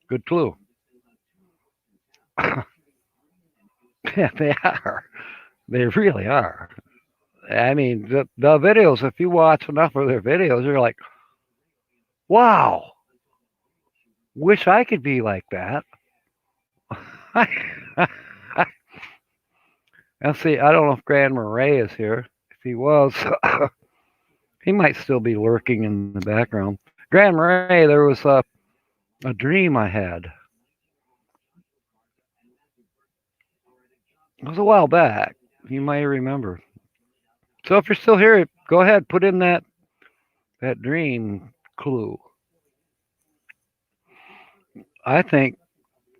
Good clue. Yeah, they are. They really are. I mean, the videos, if you watch enough of their videos, you're like, wow, wish I could be like that. Now, see, I don't know if Grand Marais is here. If he was, he might still be lurking in the background. Grand Marais, there was a dream I had. It was a while back. You might remember. So if you're still here, go ahead, put in that dream clue. I think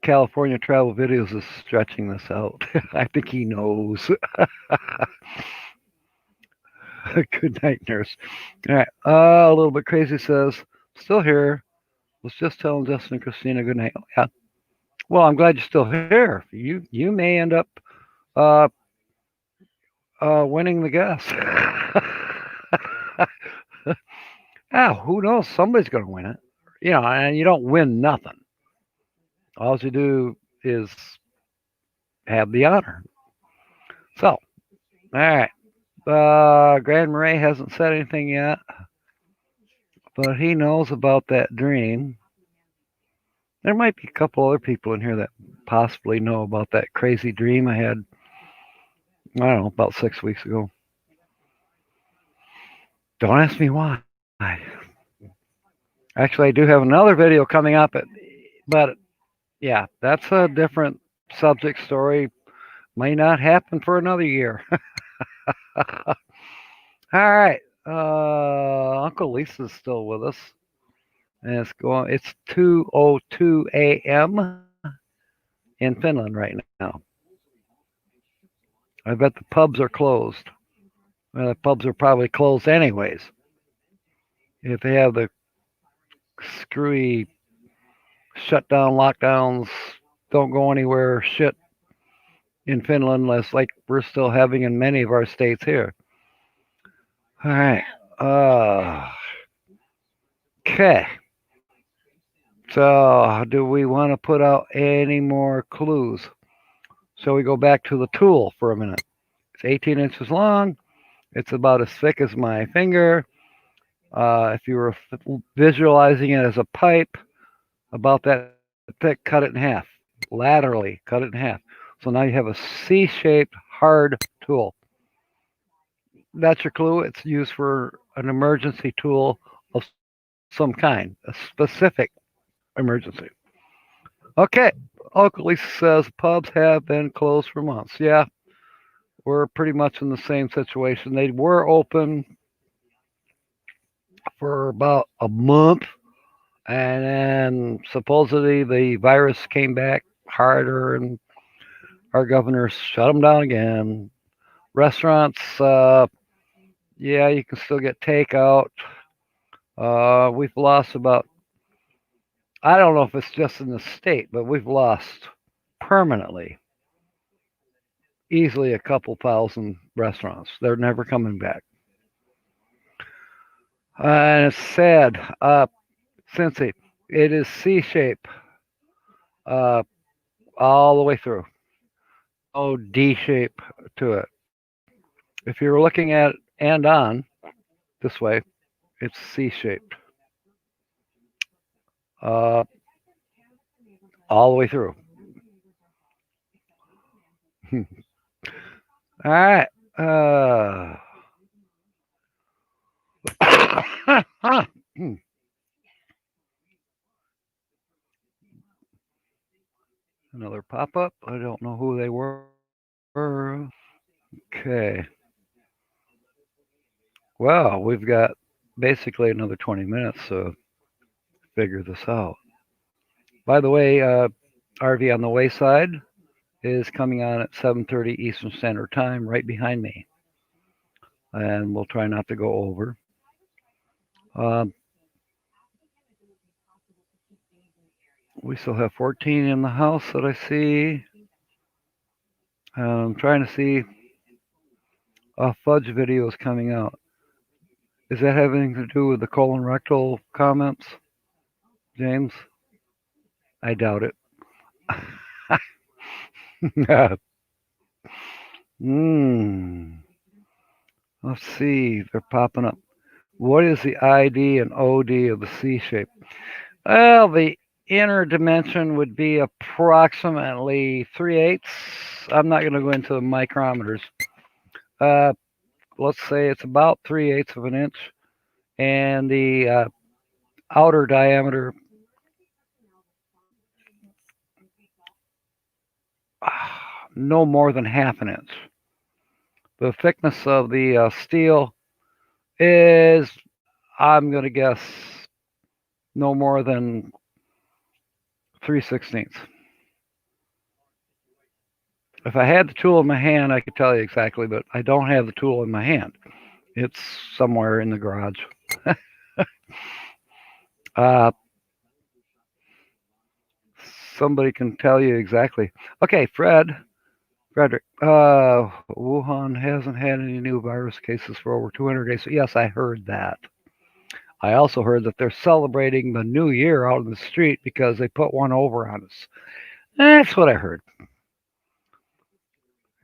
California Travel Videos is stretching this out. I think he knows. Good night, nurse. All right. A little bit crazy says, still here. Was just telling Justin and Christina good night. Oh, yeah. Well, I'm glad you're still here. You may end up uh, winning the guess. Who knows? Somebody's going to win it. And you don't win nothing. All you do is have the honor. So, all right. Grand Marais hasn't said anything yet, but he knows about that dream. There might be a couple other people in here that possibly know about that crazy dream I had, I don't know, about 6 weeks ago. Don't ask me why. Actually, I do have another video coming up, but yeah, that's a different subject story. May not happen for another year. All right. Uncle Lisa's still with us. And it's 2:02 a.m. in Finland right now. I bet the pubs are closed. Well, the pubs are probably closed anyways. If they have the screwy shutdown, lockdowns, don't go anywhere shit in Finland, unless like we're still having in many of our states here. All right. Okay. So, do we want to put out any more clues? So we go back to the tool for a minute. It's 18 inches long. It's about as thick as my finger. If you were visualizing it as a pipe, about that thick, cut it in half. Laterally, cut it in half. So now you have a C-shaped hard tool. That's your clue. It's used for an emergency tool of some kind, a specific emergency. Okay, Oakley says pubs have been closed for months. Yeah, we're pretty much in the same situation. They were open for about a month, and then supposedly the virus came back harder, and our governor shut them down again. Restaurants, yeah, you can still get takeout. We've lost about, I don't know if it's just in the state, but we've lost permanently easily a couple thousand restaurants. They're never coming back. And it's sad. Cincy, it is C shape uh, all the way through. No D shape to it. If you're looking at and on this way, it's C shaped uh, all the way through. All right. Another pop up. I don't know who they were. Okay. Well, we've got basically another 20 minutes to figure this out. By the way, RV on the Wayside is coming on at 7:30 Eastern Standard Time, right behind me, and we'll try not to go over. Um, we still have 14 in the house that I see. I'm trying to see fudge videos coming out. Does that have anything to do with the colon rectal comments, James? I doubt it. Hmm. Let's see. They're popping up. What is the ID and OD of the C shape? Well, the inner dimension would be approximately 3/8. I'm not going to go into the micrometers. Uh, let's say it's about 3/8 of an inch, and the outer diameter no more than half an inch. The thickness of the steel is, I'm going to guess, no more than 3/16. If I had the tool in my hand, I could tell you exactly, but I don't have the tool in my hand. It's somewhere in the garage. uh, somebody can tell you exactly. Okay, Frederick. Wuhan hasn't had any new virus cases for over 200 days. So yes, I heard that. I also heard that they're celebrating the new year out in the street because they put one over on us. That's what I heard.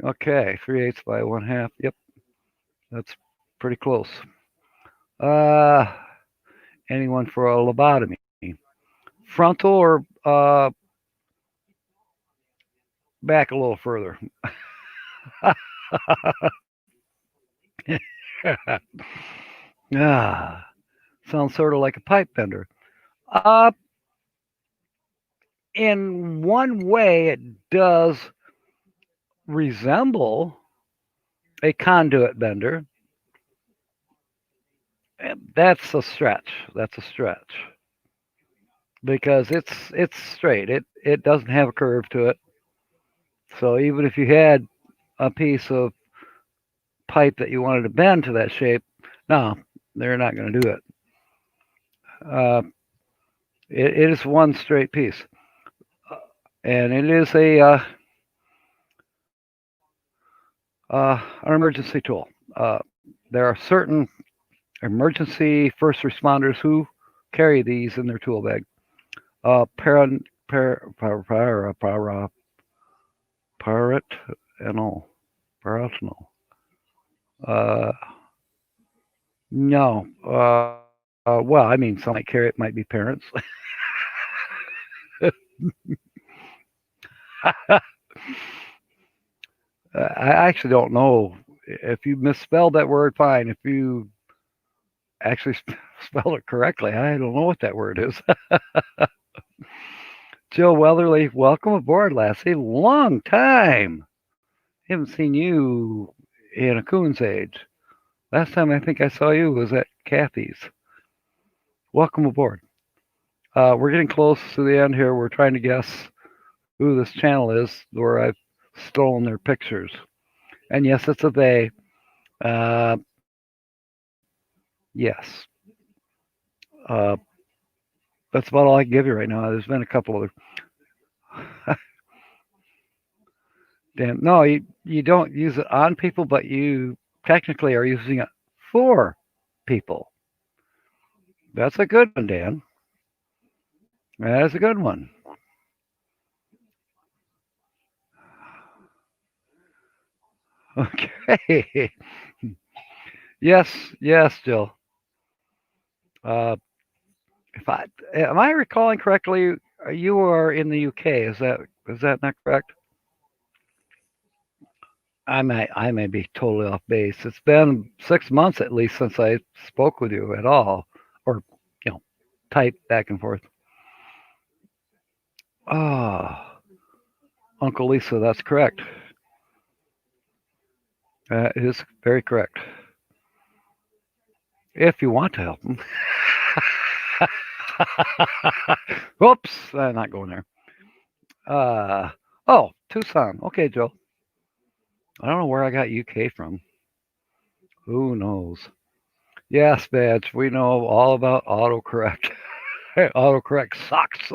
Okay, 3/8 by 1/2. Yep, that's pretty close. Uh, anyone for a lobotomy? Frontal or back a little further? Ah, sounds sort of like a pipe bender. Uh, in one way, it does resemble a conduit bender. That's a stretch. That's a stretch because it's straight. It doesn't have a curve to it. So even if you had a piece of pipe that you wanted to bend to that shape, no, they're not going to do it. Uh, it is one straight piece, and it is an emergency tool. There are certain emergency first responders who carry these in their tool bag. Paran, par, par, par, par, parental, parental. Uh, no. Well, I mean, some might carry it. Might be parents. I actually don't know. If you misspelled that word, fine. If you actually spelled it correctly, I don't know what that word is. Joe Weatherly, welcome aboard, Lassie. Long time. Haven't seen you in a coon's age. Last time I think I saw you was at Kathy's. Welcome aboard. We're getting close to the end here. We're trying to guess who this channel is where I've stolen their pictures. And yes, it's a they. Uh, yes. Uh, that's about all I can give you right now. There's been a couple of damn. No, you don't use it on people, but you technically are using it for people. That's a good one, Dan. That is a good one. Okay. Yes, yes, Jill. Uh, if I am I recalling correctly, you are in the UK. Is that not correct? I may be totally off base. It's been 6 months at least since I spoke with you at all, or you know, typed back and forth. Ah, Uncle Lisa, that's correct. It is very correct. If you want to help them. Whoops, I'm not going there. Oh, Tucson. Okay, Joe. I don't know where I got UK from. Who knows? Yes, Badge. We know all about autocorrect. Autocorrect sucks.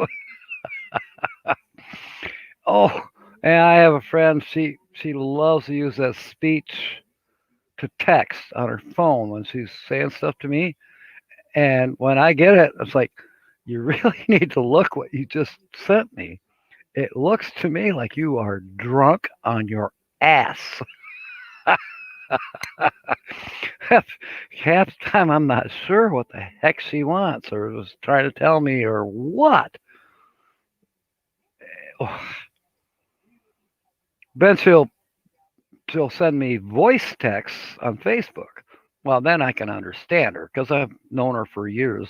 Oh, and I have a friend. She loves to use that speech to text on her phone when she's saying stuff to me. And when I get it, it's like, you really need to look what you just sent me. It looks to me like you are drunk on your ass. Half the time I'm not sure what the heck she wants or was trying to tell me or what. Oh, then she'll send me voice texts on Facebook. Well, then I can understand her because I've known her for years,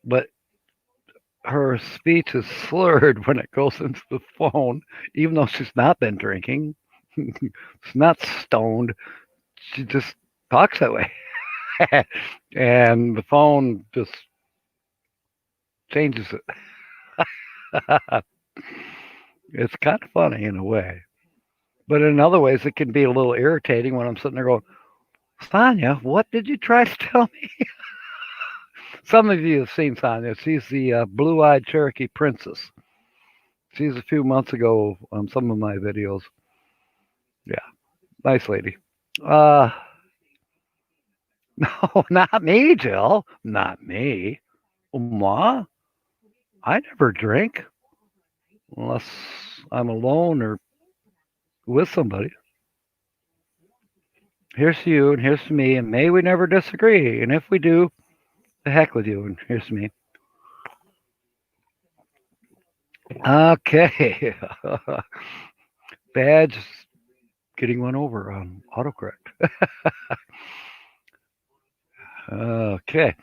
But her speech is slurred when it goes into the phone, even though she's not been drinking. She's not stoned. She just talks that way. And the phone just changes it. It's kind of funny in a way. But in other ways, it can be a little irritating when I'm sitting there going, Sonia, what did you try to tell me? Some of you have seen Sonia. She's the blue eyed Cherokee princess. She's a few months ago on some of my videos. Yeah, nice lady. Uh, no, not me, Jill. Not me. Ma, I never drink unless I'm alone or with somebody. Here's to you and here's to me, and may we never disagree. And if we do, the heck with you, and here's to me. Okay. Badge getting one over on autocorrect. Okay.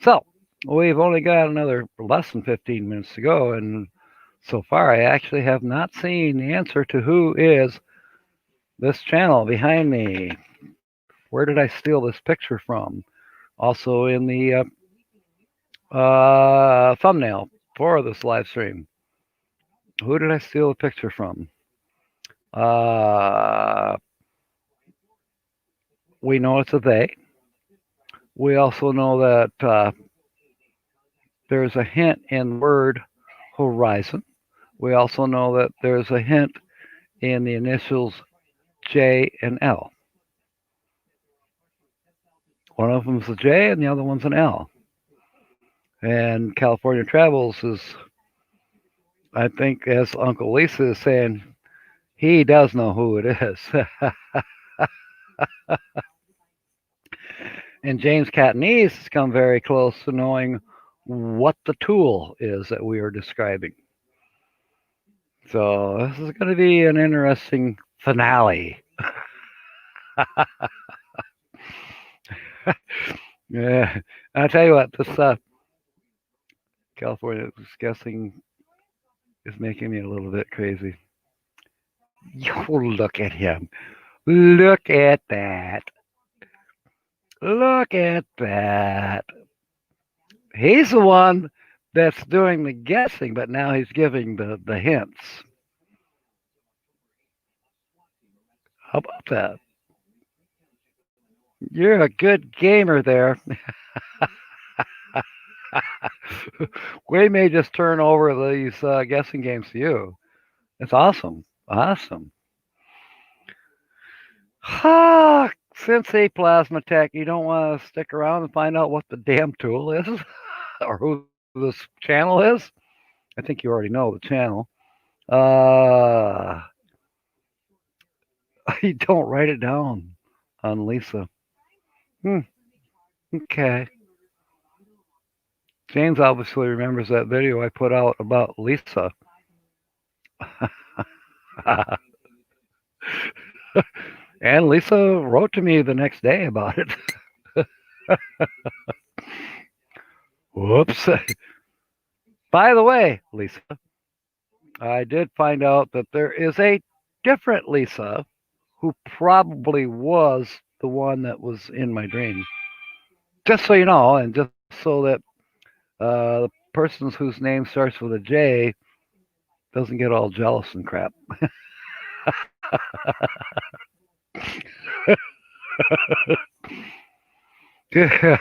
So we've only got another less than 15 minutes to go, and so far I actually have not seen the answer to who is this channel behind me. Where did I steal this picture from? Also in the thumbnail for this live stream. Who did I steal the picture from? We know it's a they. We also know that there's a hint in the word horizon. We also know that there's a hint in the initials J and L. One of them's a J and the other one's an L. And California Travels is, I think, as Uncle Lisa is saying, he does know who it is. And James Catanese has come very close to knowing what the tool is that we are describing. So this is going to be an interesting finale. Yeah, I'll tell you what, this California guessing is making me a little bit crazy. Yo, look at him. Look at that. Look at that. He's the one that's doing the guessing, but now he's giving the hints. How about that? You're a good gamer there. We may just turn over these guessing games to you. It's awesome. Awesome. Ha! Sensei Plasma Tech, you don't want to stick around and find out what the damn tool is or who this channel is? I think you already know the channel. You don't write it down on Lisa. Okay. James obviously remembers that video I put out about Lisa. And Lisa wrote to me the next day about it. Whoops. By the way, Lisa, I did find out that there is a different Lisa who probably was the one that was in my dream. Just so you know, and just so that The persons whose name starts with a J doesn't get all jealous and crap. Yeah.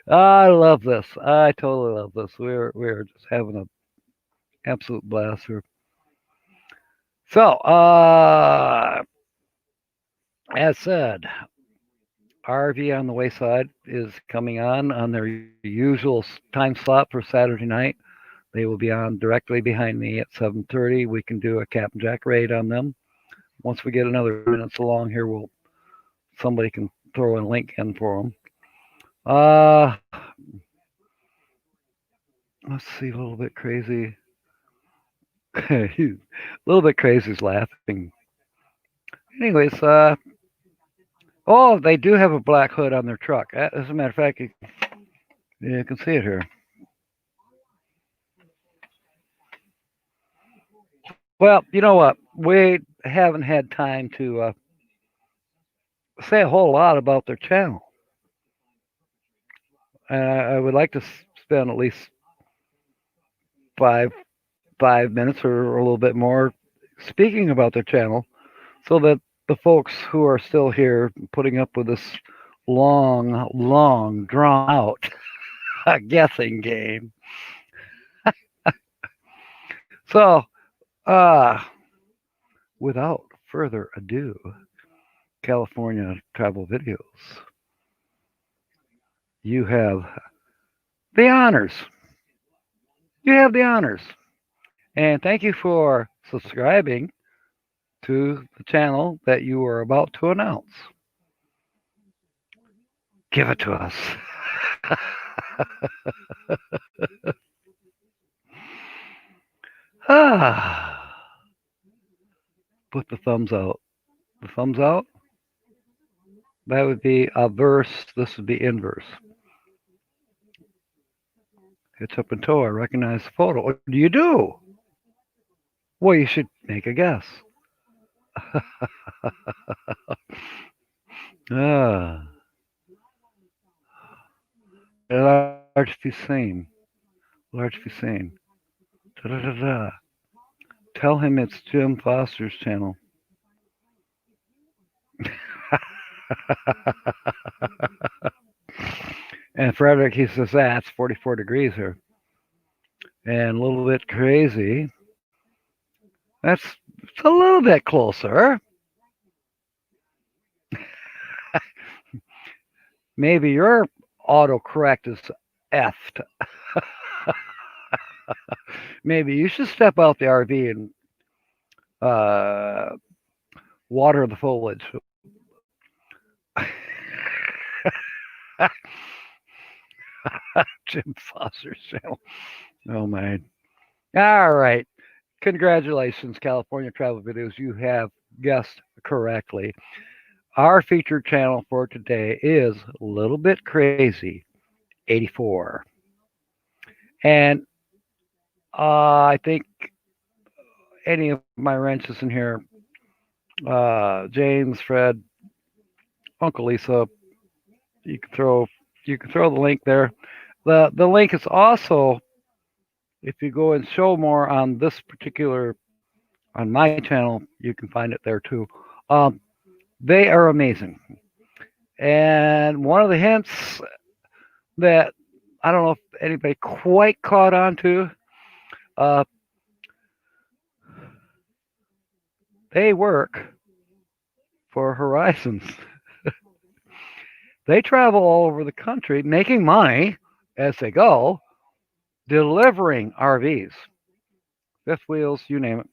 I love this. I totally love this. We're just having an absolute blast here. So, as said, RV on the Wayside is coming on their usual time slot for Saturday night. They will be on directly behind me at 7:30. We can do a Captain Jack raid on them. Once we get another minutes along here, somebody can throw a link in for them. Let's see, a little bit crazy. A little bit crazy is laughing. Anyways, oh, they do have a black hood on their truck. As a matter of fact, you can see it here. Well, you know what? We haven't had time to say a whole lot about their channel. I would like to spend at least five 5 minutes or a little bit more speaking about their channel, so that the folks who are still here putting up with this long, drawn out guessing game. So, uh, without further ado, California Travel Videos, you have the honors. You have the honors. And thank you for subscribing to the channel that you are about to announce. Give it to us. Put the thumbs out. The thumbs out? That would be obverse. This would be inverse. It's up in toe. I recognize the photo. What do you do? Well, you should make a guess. Ah, large Hussein. Large Hussein. Da-da-da-da. Tell him it's Jim Foster's channel. And Frederick, he says, that's 44 degrees here. And a little bit crazy. That's it's a little bit closer. Maybe your autocorrect is effed. Maybe you should step out the RV and water the foliage. Jim Foster's channel. Oh, man. All right. Congratulations, California Travel Videos. You have guessed correctly. Our featured channel for today is a little bit crazy 84. And I think any of my wrenches in here, James, Fred, Uncle Lisa, you can throw the link there. The link is also, if you go and show more on this particular on my channel, you can find it there too. They are amazing. And one of the hints that I don't know if anybody quite caught on to, they work for Horizons. They travel all over the country making money as they go, delivering RVs, fifth wheels, you name it.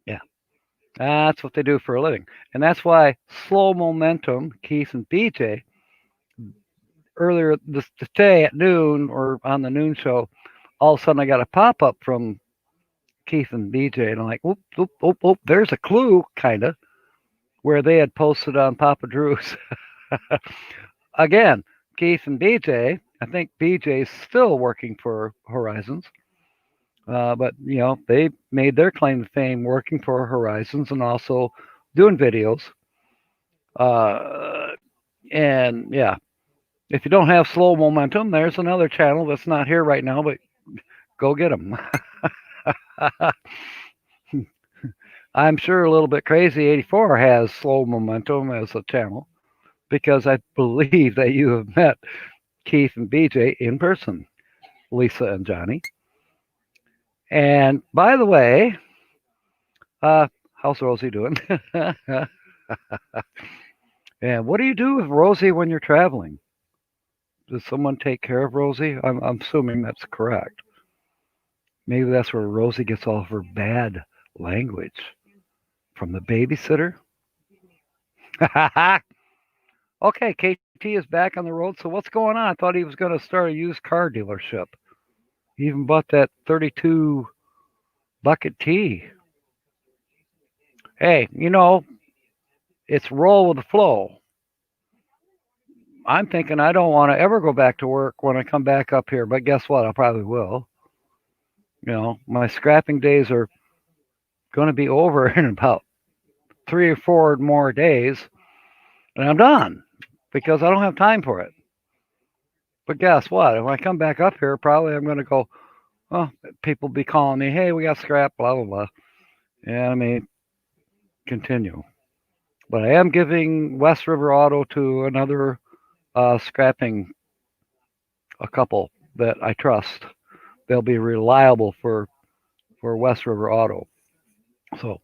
Yeah, that's what they do for a living. And that's why Slow Momentum, Keith and BJ, earlier this today at noon or on the noon show, all of a sudden I got a pop up from Keith and BJ, and I'm like, whoop, whoop, whoop, whoop. There's a clue, kind of, where they had posted on Papa Drew's. Again, Keith and BJ, I think BJ's still working for Horizons. But, they made their claim to fame working for Horizons and also doing videos. And, yeah, If you don't have slow momentum, there's another channel that's not here right now, but go get them. I'm sure a little bit crazy 84 has slow momentum as a channel because I believe that you have met Keith and BJ in person, Lisa and Johnny. And by the way, how's Rosie doing? And what do you do with Rosie when you're traveling? Does someone take care of Rosie? I'm assuming that's correct. Maybe that's where Rosie gets all of her bad language from the babysitter. Okay, KT is back on the road. So what's going on? I thought he was going to start a used car dealership. He even bought that 32 bucket T. Hey, it's roll with the flow. I'm thinking I don't want to ever go back to work when I come back up here, but guess what? I probably will. My scrapping days are going to be over in about 3 or 4 more days, and I'm done because I don't have time for it. But guess what? When I come back up here, probably I'm going to go, oh, people be calling me, hey, we got scrap, blah, blah, blah. And I may continue. But I am giving West River Auto to another scrapping, a couple that I trust. They'll be reliable for West River Auto. So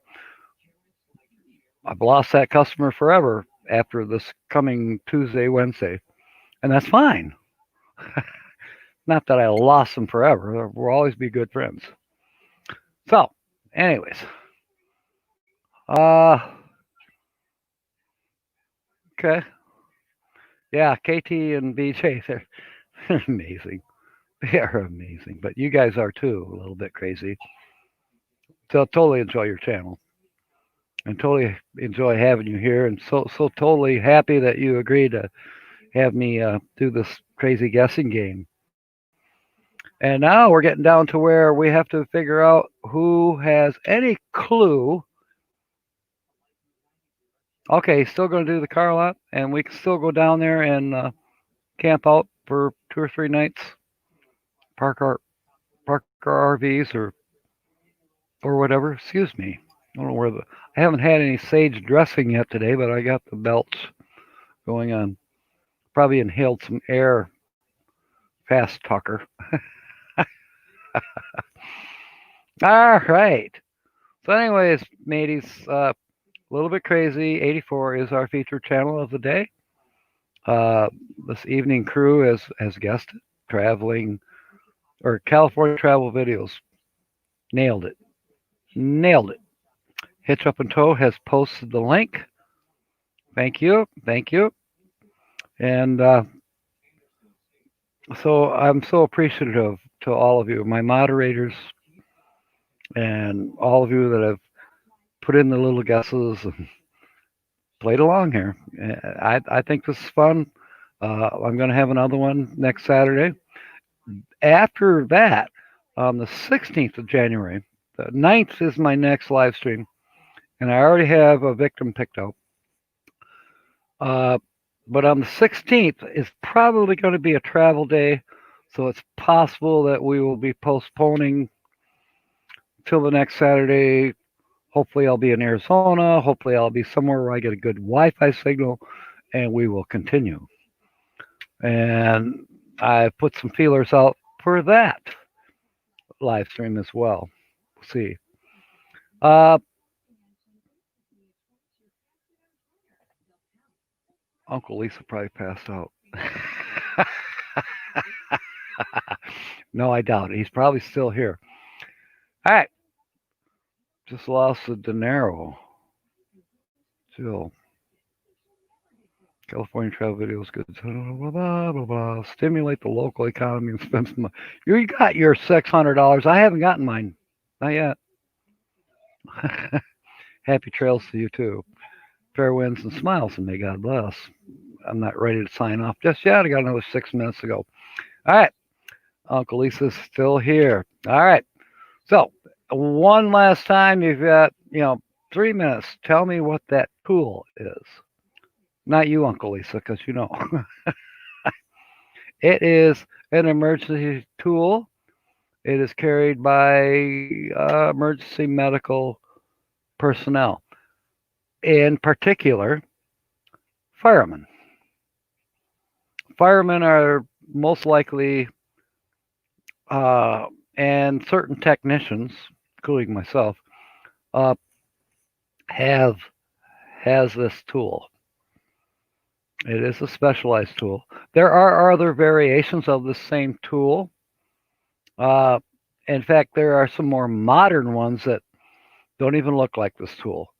I've lost that customer forever after this coming Tuesday, Wednesday. And that's fine. Not that I lost them forever. We'll always be good friends. So, anyways. Okay. Yeah, KT and BJ, they're amazing. They are amazing. But you guys are too, a little bit crazy. So totally enjoy your channel. And totally enjoy having you here. And so totally happy that you agreed to have me do this crazy guessing game. And now we're getting down to where we have to figure out who has any clue. Okay, still going to do the car lot, and we can still go down there and camp out for 2 or 3 nights. Park our RVs or whatever. Excuse me. I don't know where I haven't had any sage dressing yet today, but I got the belts going on. Probably inhaled some air. Fast talker. All right. So, anyways, mateys, a little bit crazy. 84 is our featured channel of the day. This evening crew has guessed it. Traveling or California travel videos. Nailed it. Nailed it. Hitch Up and Tow has posted the link. Thank you. Thank you. And so I'm so appreciative to all of you, my moderators, and all of you that have put in the little guesses and played along here. I think this is fun. I'm going to have another one next Saturday. After that, on the 16th of January, the 9th is my next live stream, and I already have a victim picked out. But on the 16th is probably going to be a travel day, so it's possible that we will be postponing till the next Saturday. Hopefully, I'll be in Arizona. Hopefully, I'll be somewhere where I get a good Wi-Fi signal, and we will continue. And I put some feelers out for that live stream as well. We'll see. Uncle Lisa probably passed out. No, I doubt it. He's probably still here. All right. Just lost the dinero. Still. California travel videos good. Blah, blah, blah, blah. Stimulate the local economy and spend some money. You got your $600. I haven't gotten mine. Not yet. Happy trails to you too. Fair winds and smiles, and may God bless. I'm not ready to sign off just yet. I got another 6 minutes to go. All right. Uncle Lisa's still here. All right. So, one last time, you've got, 3 minutes. Tell me what that tool is. Not you, Uncle Lisa, because you know. It is an emergency tool. It is carried by emergency medical personnel, in particular, firemen. Firemen are most likely, uh, and certain technicians, including myself, uh, have has this tool. It is a specialized tool. There are other variations of the same tool. Uh, in fact, there are some more modern ones that don't even look like this tool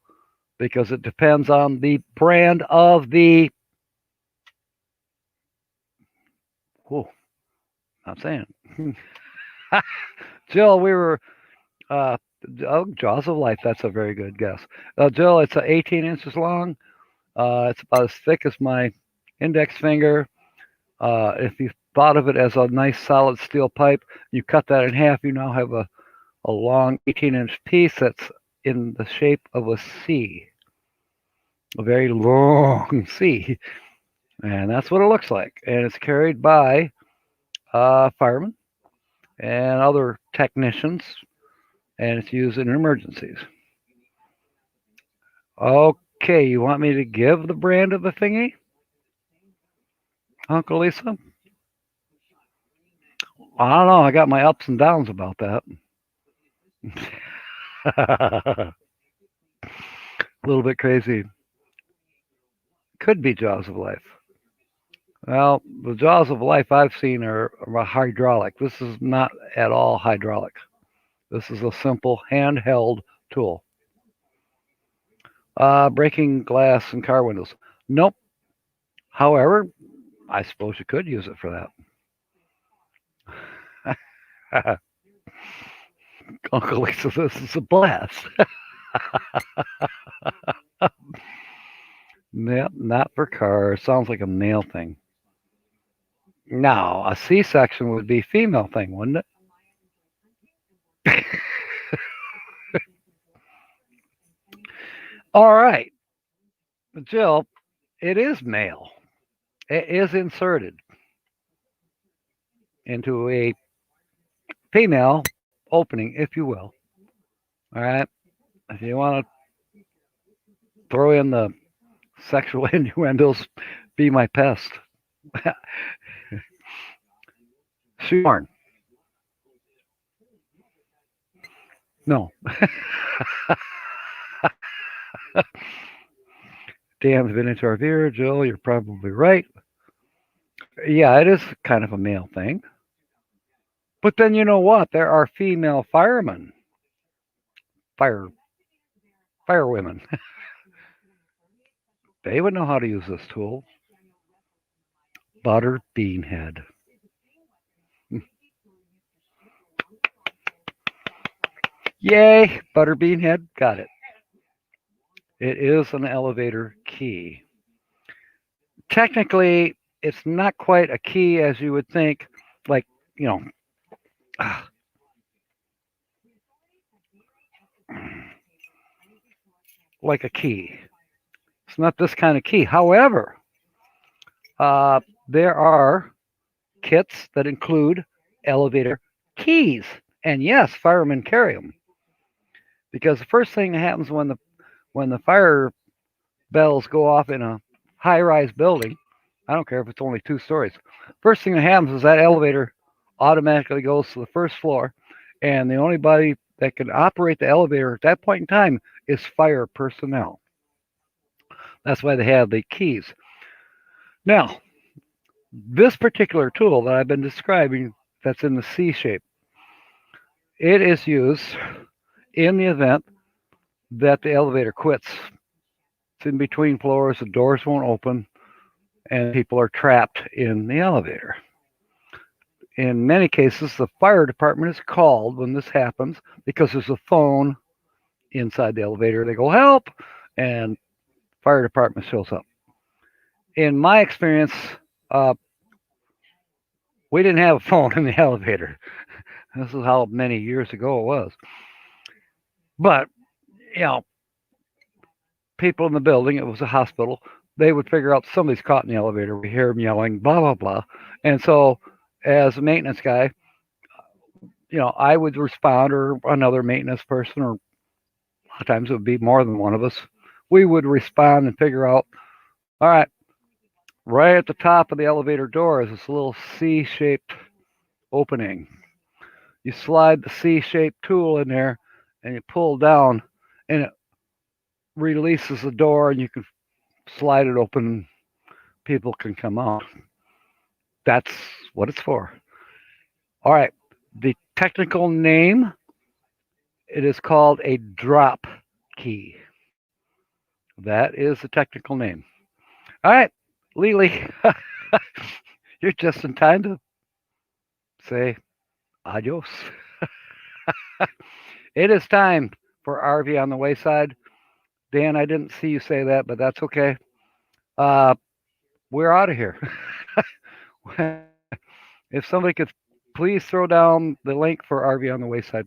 because it depends on the brand of the. Whoa, I'm saying. Jill, we were. Uh, oh, Jaws of Life. That's a very good guess. Jill, it's 18 inches long. It's about as thick as my index finger. If you thought of it as a nice solid steel pipe, you cut that in half, you now have a long 18-inch piece that's in the shape of a C, a very long C. And that's what it looks like. And it's carried by firemen and other technicians, and it's used in emergencies. Okay, you want me to give the brand of the thingy, Uncle Lisa? I don't know. I got my ups and downs about that. A little bit crazy. Could be Jaws of Life. Well, the Jaws of Life I've seen are hydraulic. This is not at all hydraulic. This is a simple handheld tool. Breaking glass and car windows. Nope. However, I suppose you could use it for that. Uncle Lisa, this is a blast. Yep, not for cars. Sounds like a male thing. Now, a C-section would be female thing, wouldn't it? All right, Jill, it is male. It is inserted into a female opening, if you will. All right. If you want to throw in the sexual innuendos, be my pest. Shoehorn. No. Damned vintage RVer, Jill, you're probably right. Yeah, it is kind of a male thing. But then you know what? There are female firemen, fire firewomen. They would know how to use this tool. Butter bean head. Yay, butter bean head. Got it. It is an elevator key. Technically, it's not quite a key as you would think, like, you know, like a key. It's not this kind of key. However, there are kits that include elevator keys. And yes, firemen carry them because the first thing that happens when the fire bells go off in a high-rise building, I don't care if it's only 2 stories. First thing that happens is that elevator automatically goes to the first floor, and the only body that can operate the elevator at that point in time is fire personnel. That's why they have the keys. Now, this particular tool that I've been describing that's in the C shape, it is used in the event that the elevator quits. It's in between floors, the doors won't open, and people are trapped in the elevator. In many cases, the fire department is called when this happens because there's a phone inside the elevator. They go, help, and fire department shows up. In my experience, uh, we didn't have a phone in the elevator. This is how many years ago it was. But, you know, people in the building, it was a hospital, they would figure out somebody's caught in the elevator. We hear them yelling, blah, blah, blah. And so, as a maintenance guy, I would respond, or another maintenance person, or a lot of times it would be more than one of us. We would respond and figure out, all right, right at the top of the elevator door is this little C shaped opening. You slide the C shaped tool in there and you pull down, and it releases the door, and you can slide it open. People can come out. That's what it's for. All right. The technical name, it is called a drop key. That is the technical name. All right, Lily, you're just in time to say adios. It is time for RV on the Wayside. Dan, I didn't see you say that, but that's okay. Uh, we're out of here. If somebody could please throw down the link for RV on the Wayside.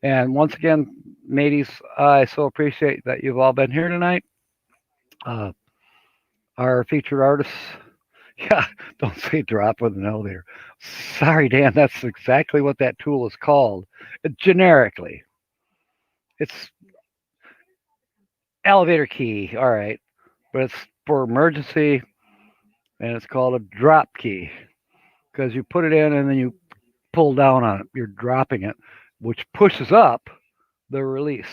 And once again, mateys, I so appreciate that you've all been here tonight. Uh, our featured artists, yeah, don't say drop with an elevator. Sorry, Dan, that's exactly what that tool is called. Generically, it's elevator key, all right, but it's for emergency, and it's called a drop key because you put it in and then you pull down on it. You're dropping it, which pushes up the release,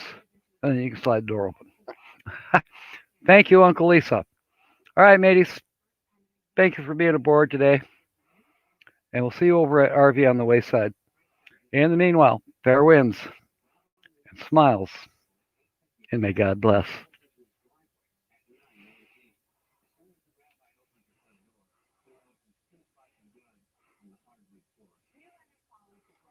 and then you can slide the door open. Thank you, Uncle Lisa. All right, mateys, thank you for being aboard today, and we'll see you over at RV on the Wayside. In the meanwhile, fair winds and smiles, and may God bless.